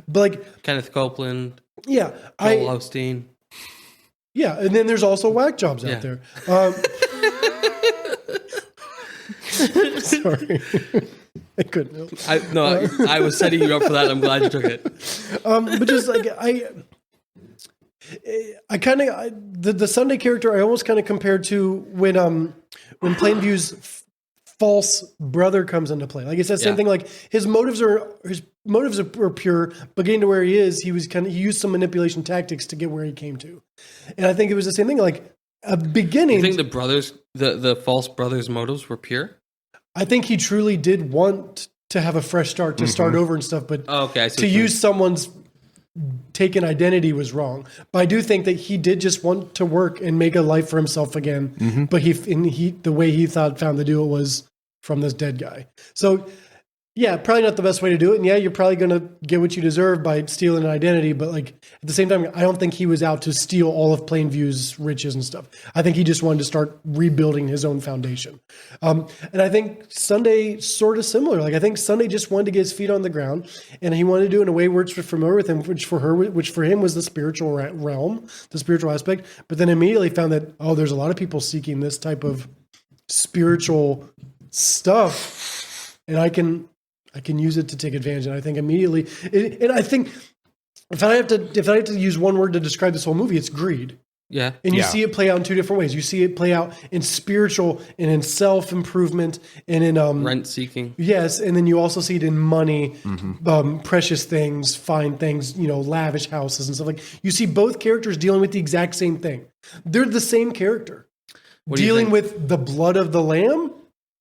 But like Kenneth Copeland. Yeah. Joel Osteen. Yeah. And then there's also whack jobs out there. Sorry. I couldn't help. I was setting you up for that. I'm glad you took it. But just like I kind of the Sunday character I almost kind of compared to when Plainview's false brother comes into play. Like it's that same thing. Like his motives are pure, but getting to where he is, he used some manipulation tactics to get where he came to. And I think it was the same thing. Like a beginning. You think the false brothers' motives were pure? I think he truly did want to have a fresh start, to start over and stuff, but to use someone's taken identity was wrong. But I do think that he did just want to work and make a life for himself again. Mm-hmm. But the way he found to do it was from this dead guy. So yeah, probably not the best way to do it. And yeah, you're probably going to get what you deserve by stealing an identity. But like at the same time, I don't think he was out to steal all of Plainview's riches and stuff. I think he just wanted to start rebuilding his own foundation. And I think Sunday sort of similar. Like I think Sunday just wanted to get his feet on the ground, and he wanted to do it in a way where it's familiar with him, which for him was the spiritual realm, the spiritual aspect. But then immediately found that, there's a lot of people seeking this type of spiritual stuff, and I can use it to take advantage. And I think immediately, and I think if I have to use one word to describe this whole movie, it's greed. Yeah. And you Yeah. see it play out in two different ways. You see it play out in spiritual and in self-improvement and in Rent seeking. yes, and then you also see it in money, precious things, fine things, lavish houses and stuff like. You see both characters dealing with the exact same thing. They're the same character, What do you dealing think? with the blood of the lamb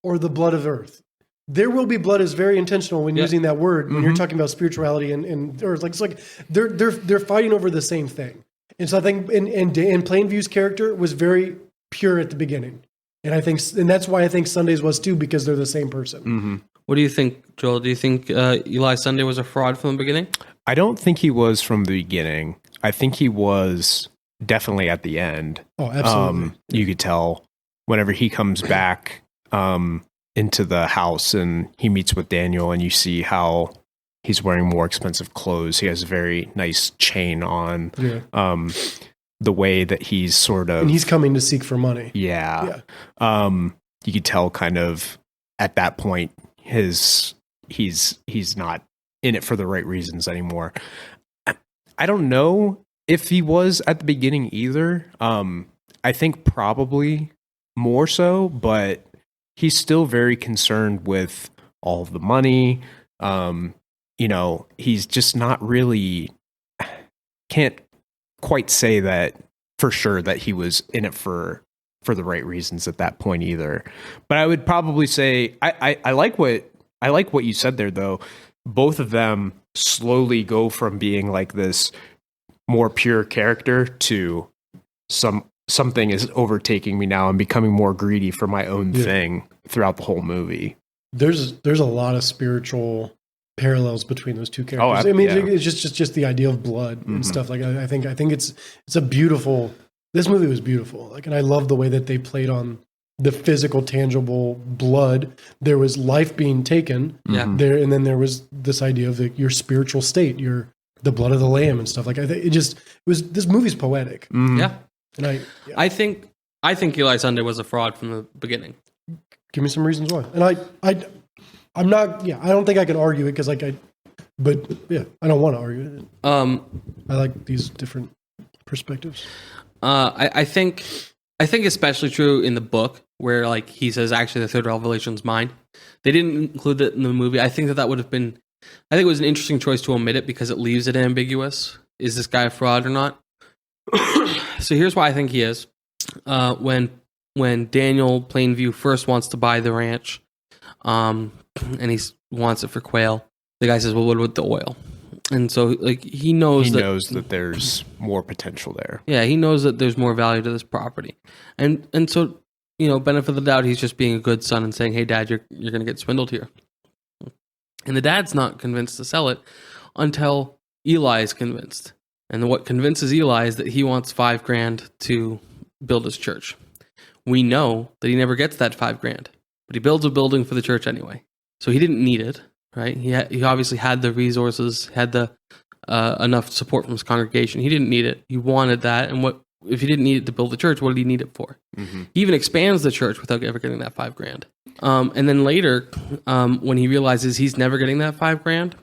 or the blood of earth. There will be blood is very intentional when using that word when you're talking about spirituality and or it's like they're fighting over the same thing. And so I think in Plainview's character was very pure at the beginning. And that's why I think Sunday's was too, because they're the same person. What do you think, Joel? Do you think Eli Sunday was a fraud from the beginning? I don't think he was from the beginning. I think he was definitely at the end. Oh, absolutely. You could tell whenever he comes back into the house and he meets with Daniel, and you see how he's wearing more expensive clothes. He has a very nice chain on. Yeah. The way that he's sort of, And he's coming to seek for money. yeah. You could tell kind of at that point he's not in it for the right reasons anymore. I don't know if he was at the beginning either. I think probably more so, but he's still very concerned with all of the money. He's just not really, can't quite say that for sure that he was in it for the right reasons at that point either. But I would probably say I like what you said there though. Both of them slowly go from being like this more pure character to something is overtaking me now and becoming more greedy for my own thing throughout the whole movie. There's a lot of spiritual parallels between those two characters. It's just the idea of blood and stuff like that. I think it's a beautiful. This movie was beautiful. And I love the way that they played on the physical, tangible blood. There was life being taken there, and then there was this idea of your spiritual state, the blood of the lamb and stuff like that. This movie's poetic. Yeah. And I think Eli Sunday was a fraud from the beginning. give me some reasons why. And I'm not. Yeah, I don't think I can argue it because but yeah, I don't want to argue it. I like these different perspectives. I think especially true in the book where like he says actually the third revelation's mine. They didn't include it in the movie. I think that would have been. I think it was an interesting choice to omit it because it leaves it ambiguous. Is this guy a fraud or not? So here's why I think he is. When Daniel Plainview first wants to buy the ranch, and he wants it for quail, the guy says, "Well, what about the oil?" And so, like, he knows that there's more potential there. Yeah, he knows that there's more value to this property, and so benefit of the doubt, he's just being a good son and saying, "Hey, Dad, you're going to get swindled here." And the dad's not convinced to sell it until Eli is convinced. And what convinces Eli is that he wants $5,000 to build his church. We know that he never gets that $5,000, but he builds a building for the church anyway. So he didn't need it, right? He obviously had the resources, had the enough support from his congregation. He didn't need it. He wanted that. And what if he didn't need it to build the church? What did he need it for? Mm-hmm. He even expands the church without ever getting that $5,000. And then later, when he realizes he's never getting that $5,000,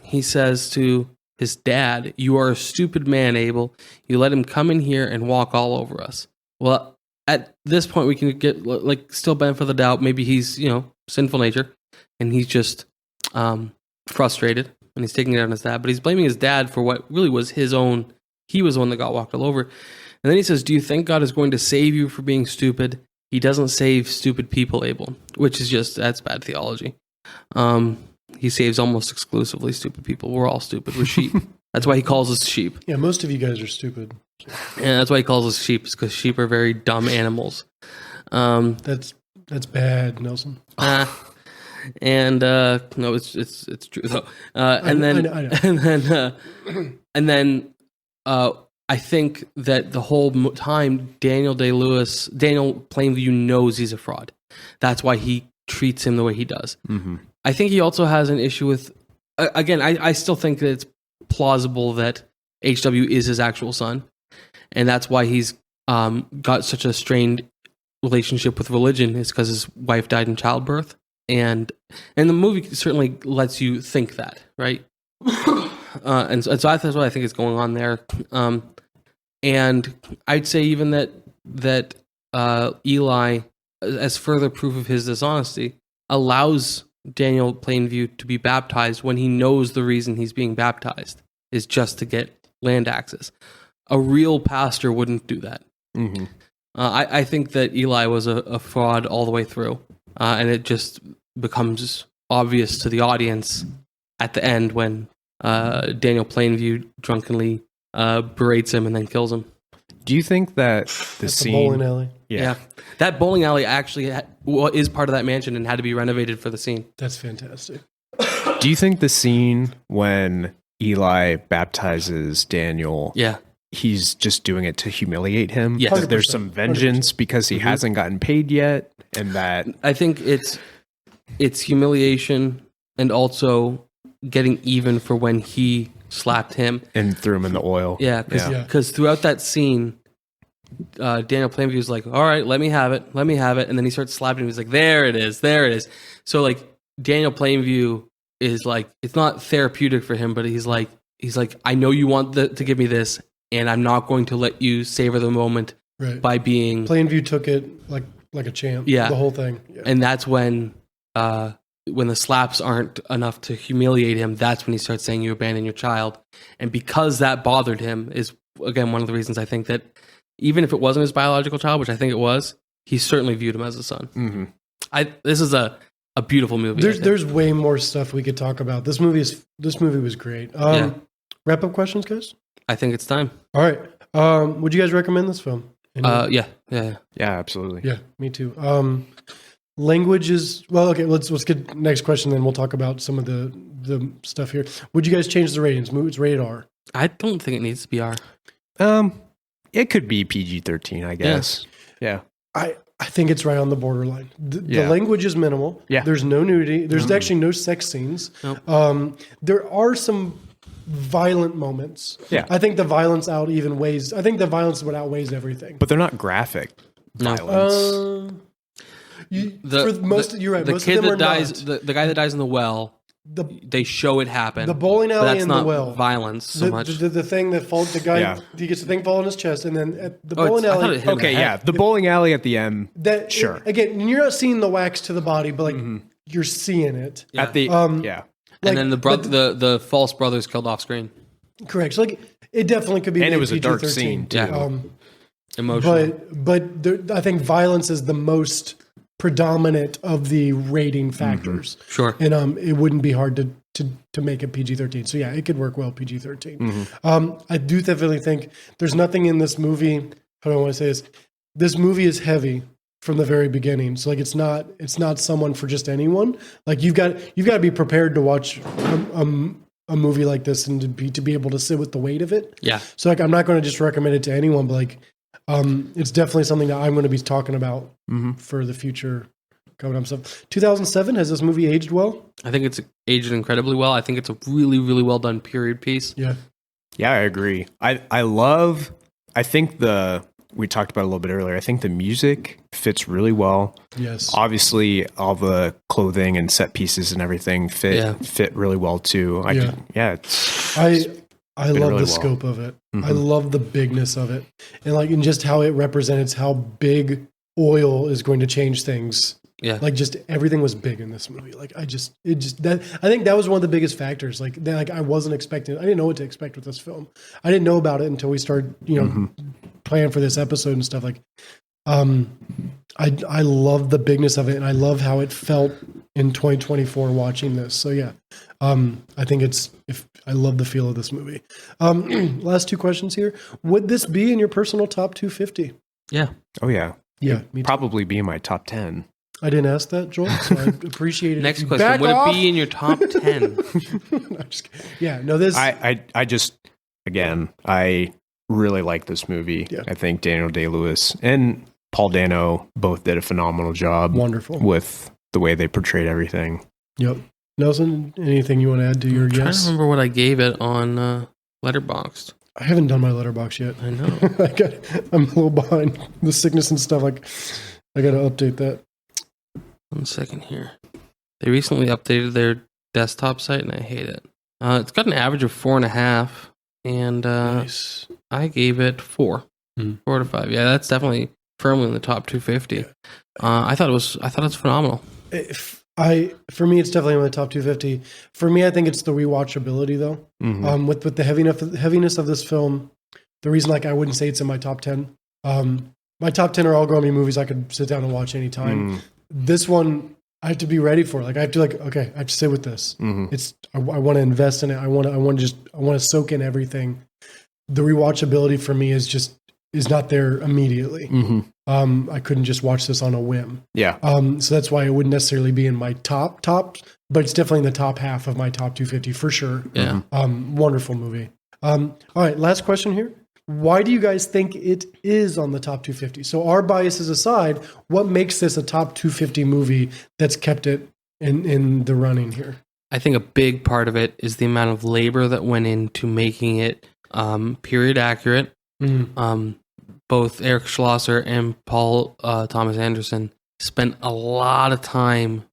he says to his dad, "You are a stupid man, Abel. You let him come in here and walk all over us." Well, at this point, we can get still benefit of the doubt. Maybe he's sinful nature, and he's just frustrated, and he's taking it out on his dad. But he's blaming his dad for what really was his own. He was the one that got walked all over. And then he says, "Do you think God is going to save you for being stupid? He doesn't save stupid people, Abel," which is that's bad theology. He saves almost exclusively stupid people. We're all stupid. We're sheep. That's why he calls us sheep. Yeah, most of you guys are stupid. And that's why he calls us sheep, because sheep are very dumb animals. That's bad, Nelson. No, it's true though. And then I think that the whole time Daniel Plainview knows he's a fraud. That's why he treats him the way he does. Mm-hmm. I think he also has an issue with. Again, I still think that it's plausible that HW is his actual son, and that's why he's got such a strained relationship with religion. Is because his wife died in childbirth, and the movie certainly lets you think that, right? And so that's what I think is going on there. And I'd say even that Eli, as further proof of his dishonesty, allows Daniel Plainview to be baptized when he knows the reason he's being baptized is just to get land access. A real pastor wouldn't do that. Mm-hmm. I think that Eli was a fraud all the way through, and it just becomes obvious to the audience at the end when Daniel Plainview drunkenly berates him and then kills him. Do you think that the At scene? the bowling alley. Yeah. That bowling alley actually is part of that mansion and had to be renovated for the scene. That's fantastic. Do you think the scene when Eli baptizes Daniel? Yeah. He's just doing it to humiliate him. Yes. That there's some 100%. vengeance because he hasn't gotten paid yet, and that I think it's humiliation and also getting even for when he slapped him. and threw him in the oil. Yeah, because throughout that scene, Daniel Plainview was like, "All right, let me have it," and then he starts slapping him. He's like, "There it is." So like Daniel Plainview is like, it's not therapeutic for him, but he's like, I know you want to give me this, and I'm not going to let you savor the moment Right. by being. Plainview took it like a champ. Yeah. The whole thing. Yeah. And that's when the slaps aren't enough to humiliate him, that's when he starts saying you abandon your child. And because that bothered him is, again, one of the reasons I think that even if it wasn't his biological child, which I think it was, he certainly viewed him as a son. Mm-hmm. This is a beautiful movie. There's way more stuff we could talk about. This movie was great. Yeah. Wrap up questions, guys? I think it's time. All right. Would you guys recommend this film? Yeah. Yeah, absolutely. Yeah, me too. Language is well. Okay, let's get next question. Then we'll talk about some of the stuff here. Would you guys change the ratings? It's rated R. I don't think it needs to be R. It could be PG-13, I guess. Yeah. I think it's right on the borderline. The Yeah. language is minimal. Yeah. There's no nudity. There's actually no sex scenes. Nope. There are some violent moments. Yeah. I think the violence outweighs what outweighs everything. But they're not graphic No. violence. You're right. The Most kid of them that are dies, not. the guy that dies in the well, The they show it happen. The bowling but alley that's and not the well. violence so the, much. the thing that falls, the guy, Yeah. he gets the thing fall in his chest, and then at the Oh, bowling I thought alley. it hit him in Okay, the yeah. head. The bowling alley at the end. That Sure. Again, you're not seeing the wax to the body, but like you're seeing it. Yeah. At the like, And then the false brothers killed off screen. Correct. So like it definitely could be. And it made was a dark PG-13. scene, too. Yeah. Emotional. But I think violence is the most predominant of the rating factors. Sure. And it wouldn't be hard to make it PG-13. So yeah, it could work well PG-13. I do definitely think there's nothing in this movie. How do I want to say this? This movie is heavy from the very beginning. So like it's not someone for just anyone. Like you've got to be prepared to watch a movie like this and to be able to sit with the weight of it. Yeah. So like I'm not going to just recommend it to anyone, but like it's definitely something that I'm going to be talking about for the future coming up stuff. 2007, has this movie aged well? I think it's aged incredibly well. I think it's a really, really well done period piece. Yeah. Yeah, I agree. I think we talked about it a little bit earlier. I think the music fits really well. Yes. Obviously, all the clothing and set pieces and everything fit really well too. I love really well. the scope of it. I love the bigness of it, and just how it represents how big oil is going to change things. Yeah. Like just everything was big in this movie. Like I think that was one of the biggest factors. Like I wasn't expecting. I didn't know what to expect with this film. I didn't know about it until we started, planning for this episode and stuff. Like, I love the bigness of it, and I love how it felt in 2024 watching this. So yeah, I think I love the feel of this movie. Last two questions here. Would this be in your personal top 250? Yeah. Oh yeah. Yeah, me too. Probably be in my top 10. I didn't ask that, Joel, so I appreciate it. Next If you question. back Would off- it be in your top 10? I'm just kidding. Yeah, no, this. I just, again, I really like this movie. Yeah. I think Daniel Day-Lewis and Paul Dano both did a phenomenal job. Wonderful. With the way they portrayed everything. Yep. Nelson, anything you want to add to your I'm trying to guess? remember what I gave it on Letterboxd. I haven't done my letterbox yet. I know. I'm a little behind the sickness and stuff. Like, I got to update that. 1 second here. They recently updated their desktop site, and I hate it. It's got an average of 4.5 and Nice. I gave it 4. 4 out of 5. Yeah, that's definitely firmly in the top 250. I thought it was phenomenal. For me, it's definitely in the top 250. For me, I think it's the rewatchability though. With the heaviness of this film, the reason like I wouldn't say it's in my top 10. My top 10 are all going to be movies I could sit down and watch anytime. This one, I have to be ready for. Like I have to okay, I have to sit with this. It's I want to invest in it. I want to soak in everything. The rewatchability for me is not there immediately. I couldn't just watch this on a whim. Yeah. So that's why it wouldn't necessarily be in my top, but it's definitely in the top half of my top 250 for sure. Yeah. Wonderful movie. All right, last question here. Why do you guys think it is on the top 250? So our biases aside, what makes this a top 250 movie that's kept it in the running here? I think a big part of it is the amount of labor that went into making it period accurate. Both Eric Schlosser and Paul Thomas Anderson spent a lot of time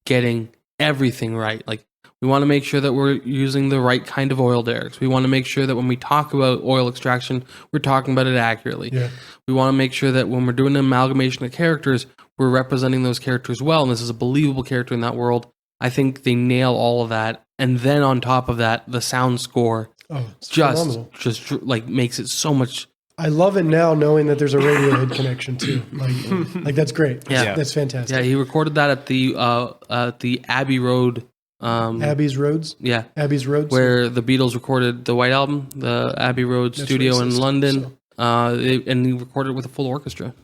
getting everything right. Like, we want to make sure that we're using the right kind of oil derricks. We want to make sure that when we talk about oil extraction, we're talking about it accurately. Yeah. We want to make sure that when we're doing an amalgamation of characters, we're representing those characters well, and this is a believable character in that world. I think they nail all of that. And then on top of that, the sound score phenomenal. just like makes it so much. I love it now knowing that there's a Radiohead connection too. Like that's great. Yeah. That's fantastic. Yeah, he recorded that at the Abbey Road. Abbey's Roads? Yeah. Abbey's Roads? Where the Beatles recorded the White Album, the Abbey Road studio in London. And he recorded it with a full orchestra.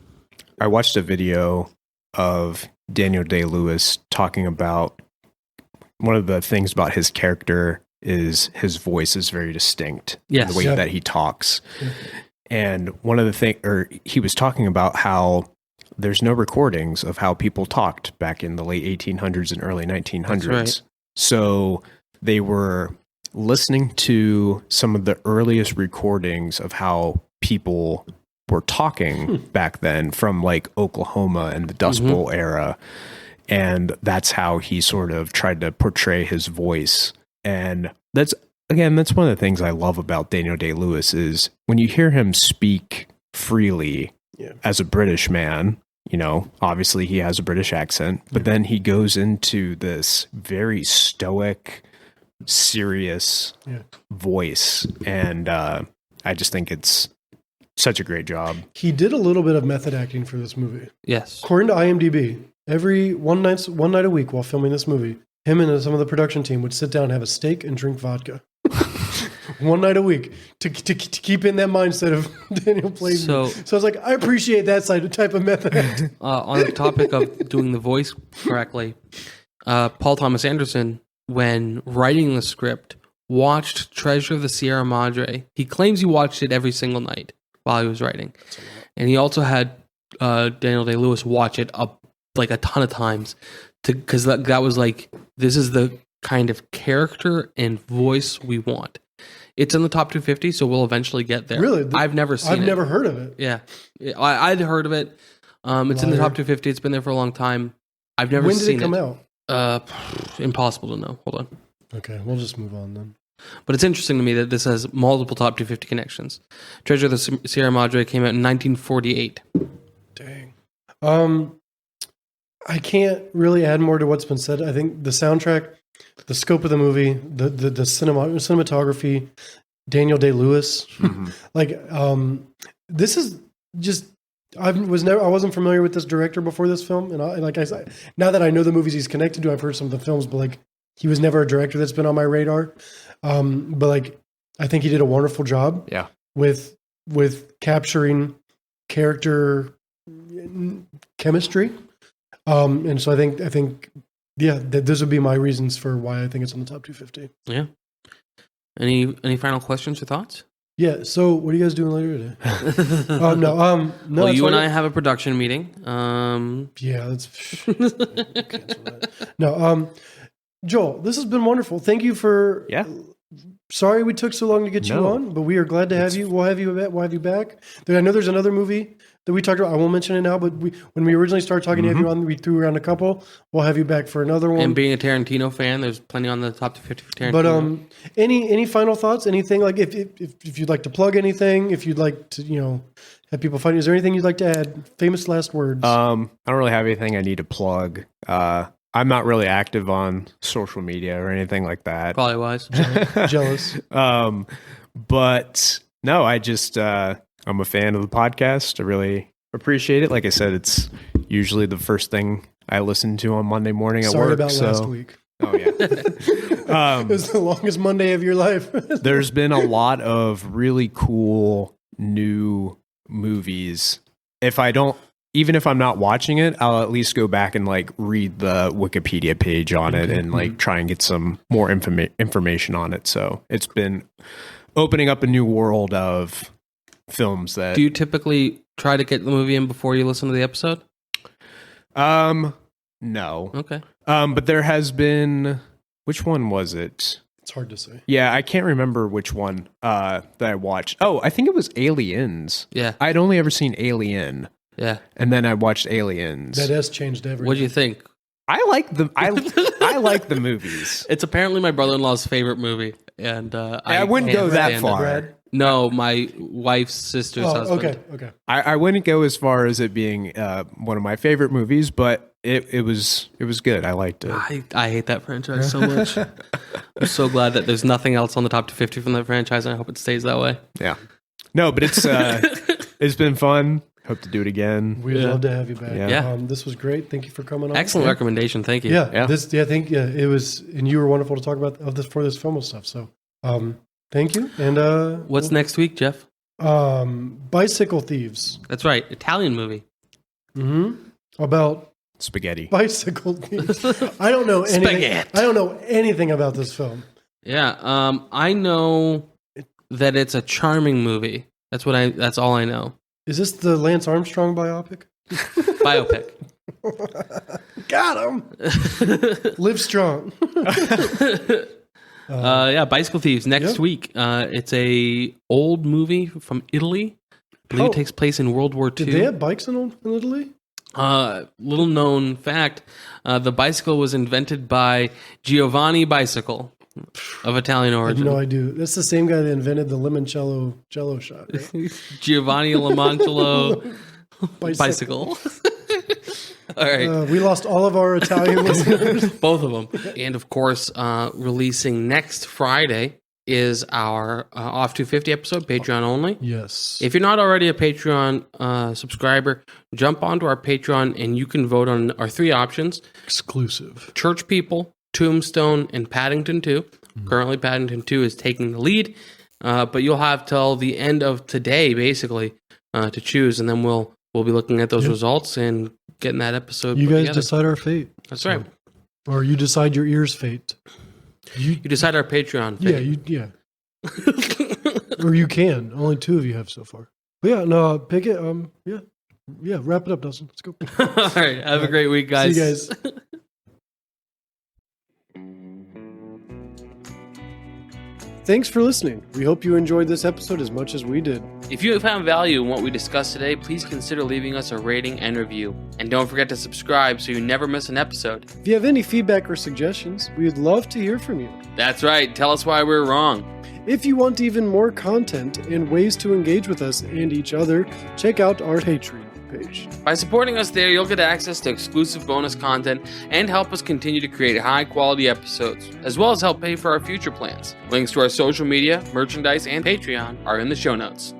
I watched a video of Daniel Day-Lewis talking about one of the things about his character is his voice is very distinct. Yes. The way that he talks. And one of the things, or he was talking about how there's no recordings of how people talked back in the late 1800s and early 1900s. That's right. So they were listening to some of the earliest recordings of how people were talking back then from like Oklahoma and the Dust Bowl era. And that's how he sort of tried to portray his voice. And that's one of the things I love about Daniel Day-Lewis is when you hear him speak freely as a British man, you know, obviously he has a British accent, but then he goes into this very stoic, serious voice. And I just think it's such a great job. He did a little bit of method acting for this movie. Yes. According to IMDb, every one night a week while filming this movie, him and some of the production team would sit down and have a steak and drink vodka. One night a week to keep in that mindset of Daniel playing. So I was like, I appreciate that type of method. On the topic of doing the voice correctly, Paul Thomas Anderson, when writing the script, watched Treasure of the Sierra Madre. He claims he watched it every single night while he was writing. And he also had Daniel Day-Lewis watch it a ton of times because that was like, this is the kind of character and voice we want. It's in the top 250, so we'll eventually get there. Really? I've never seen it. I've never heard of it. Yeah. I'd heard of it. It's in the top 250. It's been there for a long time. I've never seen it. When did it come out? Impossible to know. Hold on. Okay, we'll just move on then. But it's interesting to me that this has multiple top 250 connections. Treasure of the Sierra Madre came out in 1948. Dang. I can't really add more to what's been said. I think the soundtrack, the scope of the movie, the cinematography, Daniel Day-Lewis, this is just. I wasn't familiar with this director before this film, and like I said, now that I know the movies he's connected to, I've heard some of the films, but like he was never a director that's been on my radar. But like I think he did a wonderful job. Yeah. With capturing character chemistry. And so I think, that those would be my reasons for why I think it's on the top 250. Yeah. Any final questions or thoughts? Yeah. So what are you guys doing later today? No. Well, you and I have a production meeting. Yeah. Let's cancel that. No. Joel, this has been wonderful. Thank you for sorry we took so long to get you No. on, but we are glad to have you. We'll have you back. I know there's another movie that we talked about. I won't mention it now, but when we originally started talking to have you on, we threw around a couple. We'll have you back for another one. And being a Tarantino fan, there's plenty on the top 50 for Tarantino. But any final thoughts? Anything like if you'd like to plug anything, if you'd like to have people find you, is there anything you'd like to add? Famous last words. I don't really have anything I need to plug. I'm not really active on social media or anything like that. Probably wise. Jealous. But no, I just I'm a fan of the podcast. I really appreciate it. Like I said, it's usually the first thing I listen to on Monday morning at Sorry work. about last week. Oh yeah. It was the longest Monday of your life. There's been a lot of really cool new movies. Even if I'm not watching it, I'll at least go back and like read the Wikipedia page on it and like try and get some more information on it. So it's been opening up a new world of films that. Do you typically try to get the movie in before you listen to the episode? No. Okay. But there has been, which one was it? It's hard to say. Yeah, I can't remember which one that I watched. Oh, I think it was Aliens. Yeah. I'd only ever seen Alien. Yeah. And then I watched Aliens. That has changed everything. What do you think? I like the I like the movies. It's apparently my brother-in-law's favorite movie, and I wouldn't go that far. Brad? No, my wife's sister's husband. Okay. I wouldn't go as far as it being one of my favorite movies, but it was good. I liked it. I hate that franchise so much. I'm so glad that there's nothing else on the top 250 from that franchise, and I hope it stays that way. Yeah. No, but it's it's been fun. Hope to do it again. We'd love to have you back. Yeah. This was great. Thank you for coming on. Excellent recommendation. Thank you. Yeah. Yeah. I think it was, and you were wonderful to talk about for this film and stuff. So, thank you. And What's next week, Jeff? Bicycle Thieves. That's right. Italian movie. About Spaghetti. bicycle thieves. I don't know anything. Spaghetti. I don't know anything about this film. Yeah. I know that it's a charming movie. That's all I know. Is this the Lance Armstrong biopic? Biopic. Got him. Live strong. Yeah, Bicycle Thieves next Yeah. week. It's a old movie from Italy. I believe it takes place in World War II. Did they have bikes in Italy? Little known fact: the bicycle was invented by Giovanni Bicycle of Italian I had origin. no idea. That's the same guy that invented the limoncello jello shot. Right? Giovanni Lamancello Bicycle. All right. We lost all of our Italian listeners. Both of them. And of course, releasing next Friday is our Off 250 episode, Patreon only. Yes. If you're not already a Patreon subscriber, jump onto our Patreon and you can vote on our three options. Exclusive. Church People, Tombstone, and Paddington 2. Currently, Paddington 2 is taking the lead, but you'll have till the end of today, basically, to choose, and then we'll be looking at those results and getting that episode You put guys together. decide our fate. That's right. Or you decide your ear's fate. You decide our Patreon fate. Yeah. Or you can. Only two of you have so far. But yeah, no, pick it. Yeah. Wrap it up, Dustin. Let's go. All right. Have a great week, guys. See you guys. Thanks for listening. We hope you enjoyed this episode as much as we did. If you have found value in what we discussed today, please consider leaving us a rating and review. And don't forget to subscribe so you never miss an episode. If you have any feedback or suggestions, we would love to hear from you. That's right. Tell us why we're wrong. If you want even more content and ways to engage with us and each other, check out our Patreon page. By supporting us there, you'll get access to exclusive bonus content and help us continue to create high-quality episodes, as well as help pay for our future plans. Links to our social media, merchandise, and Patreon are in the show notes.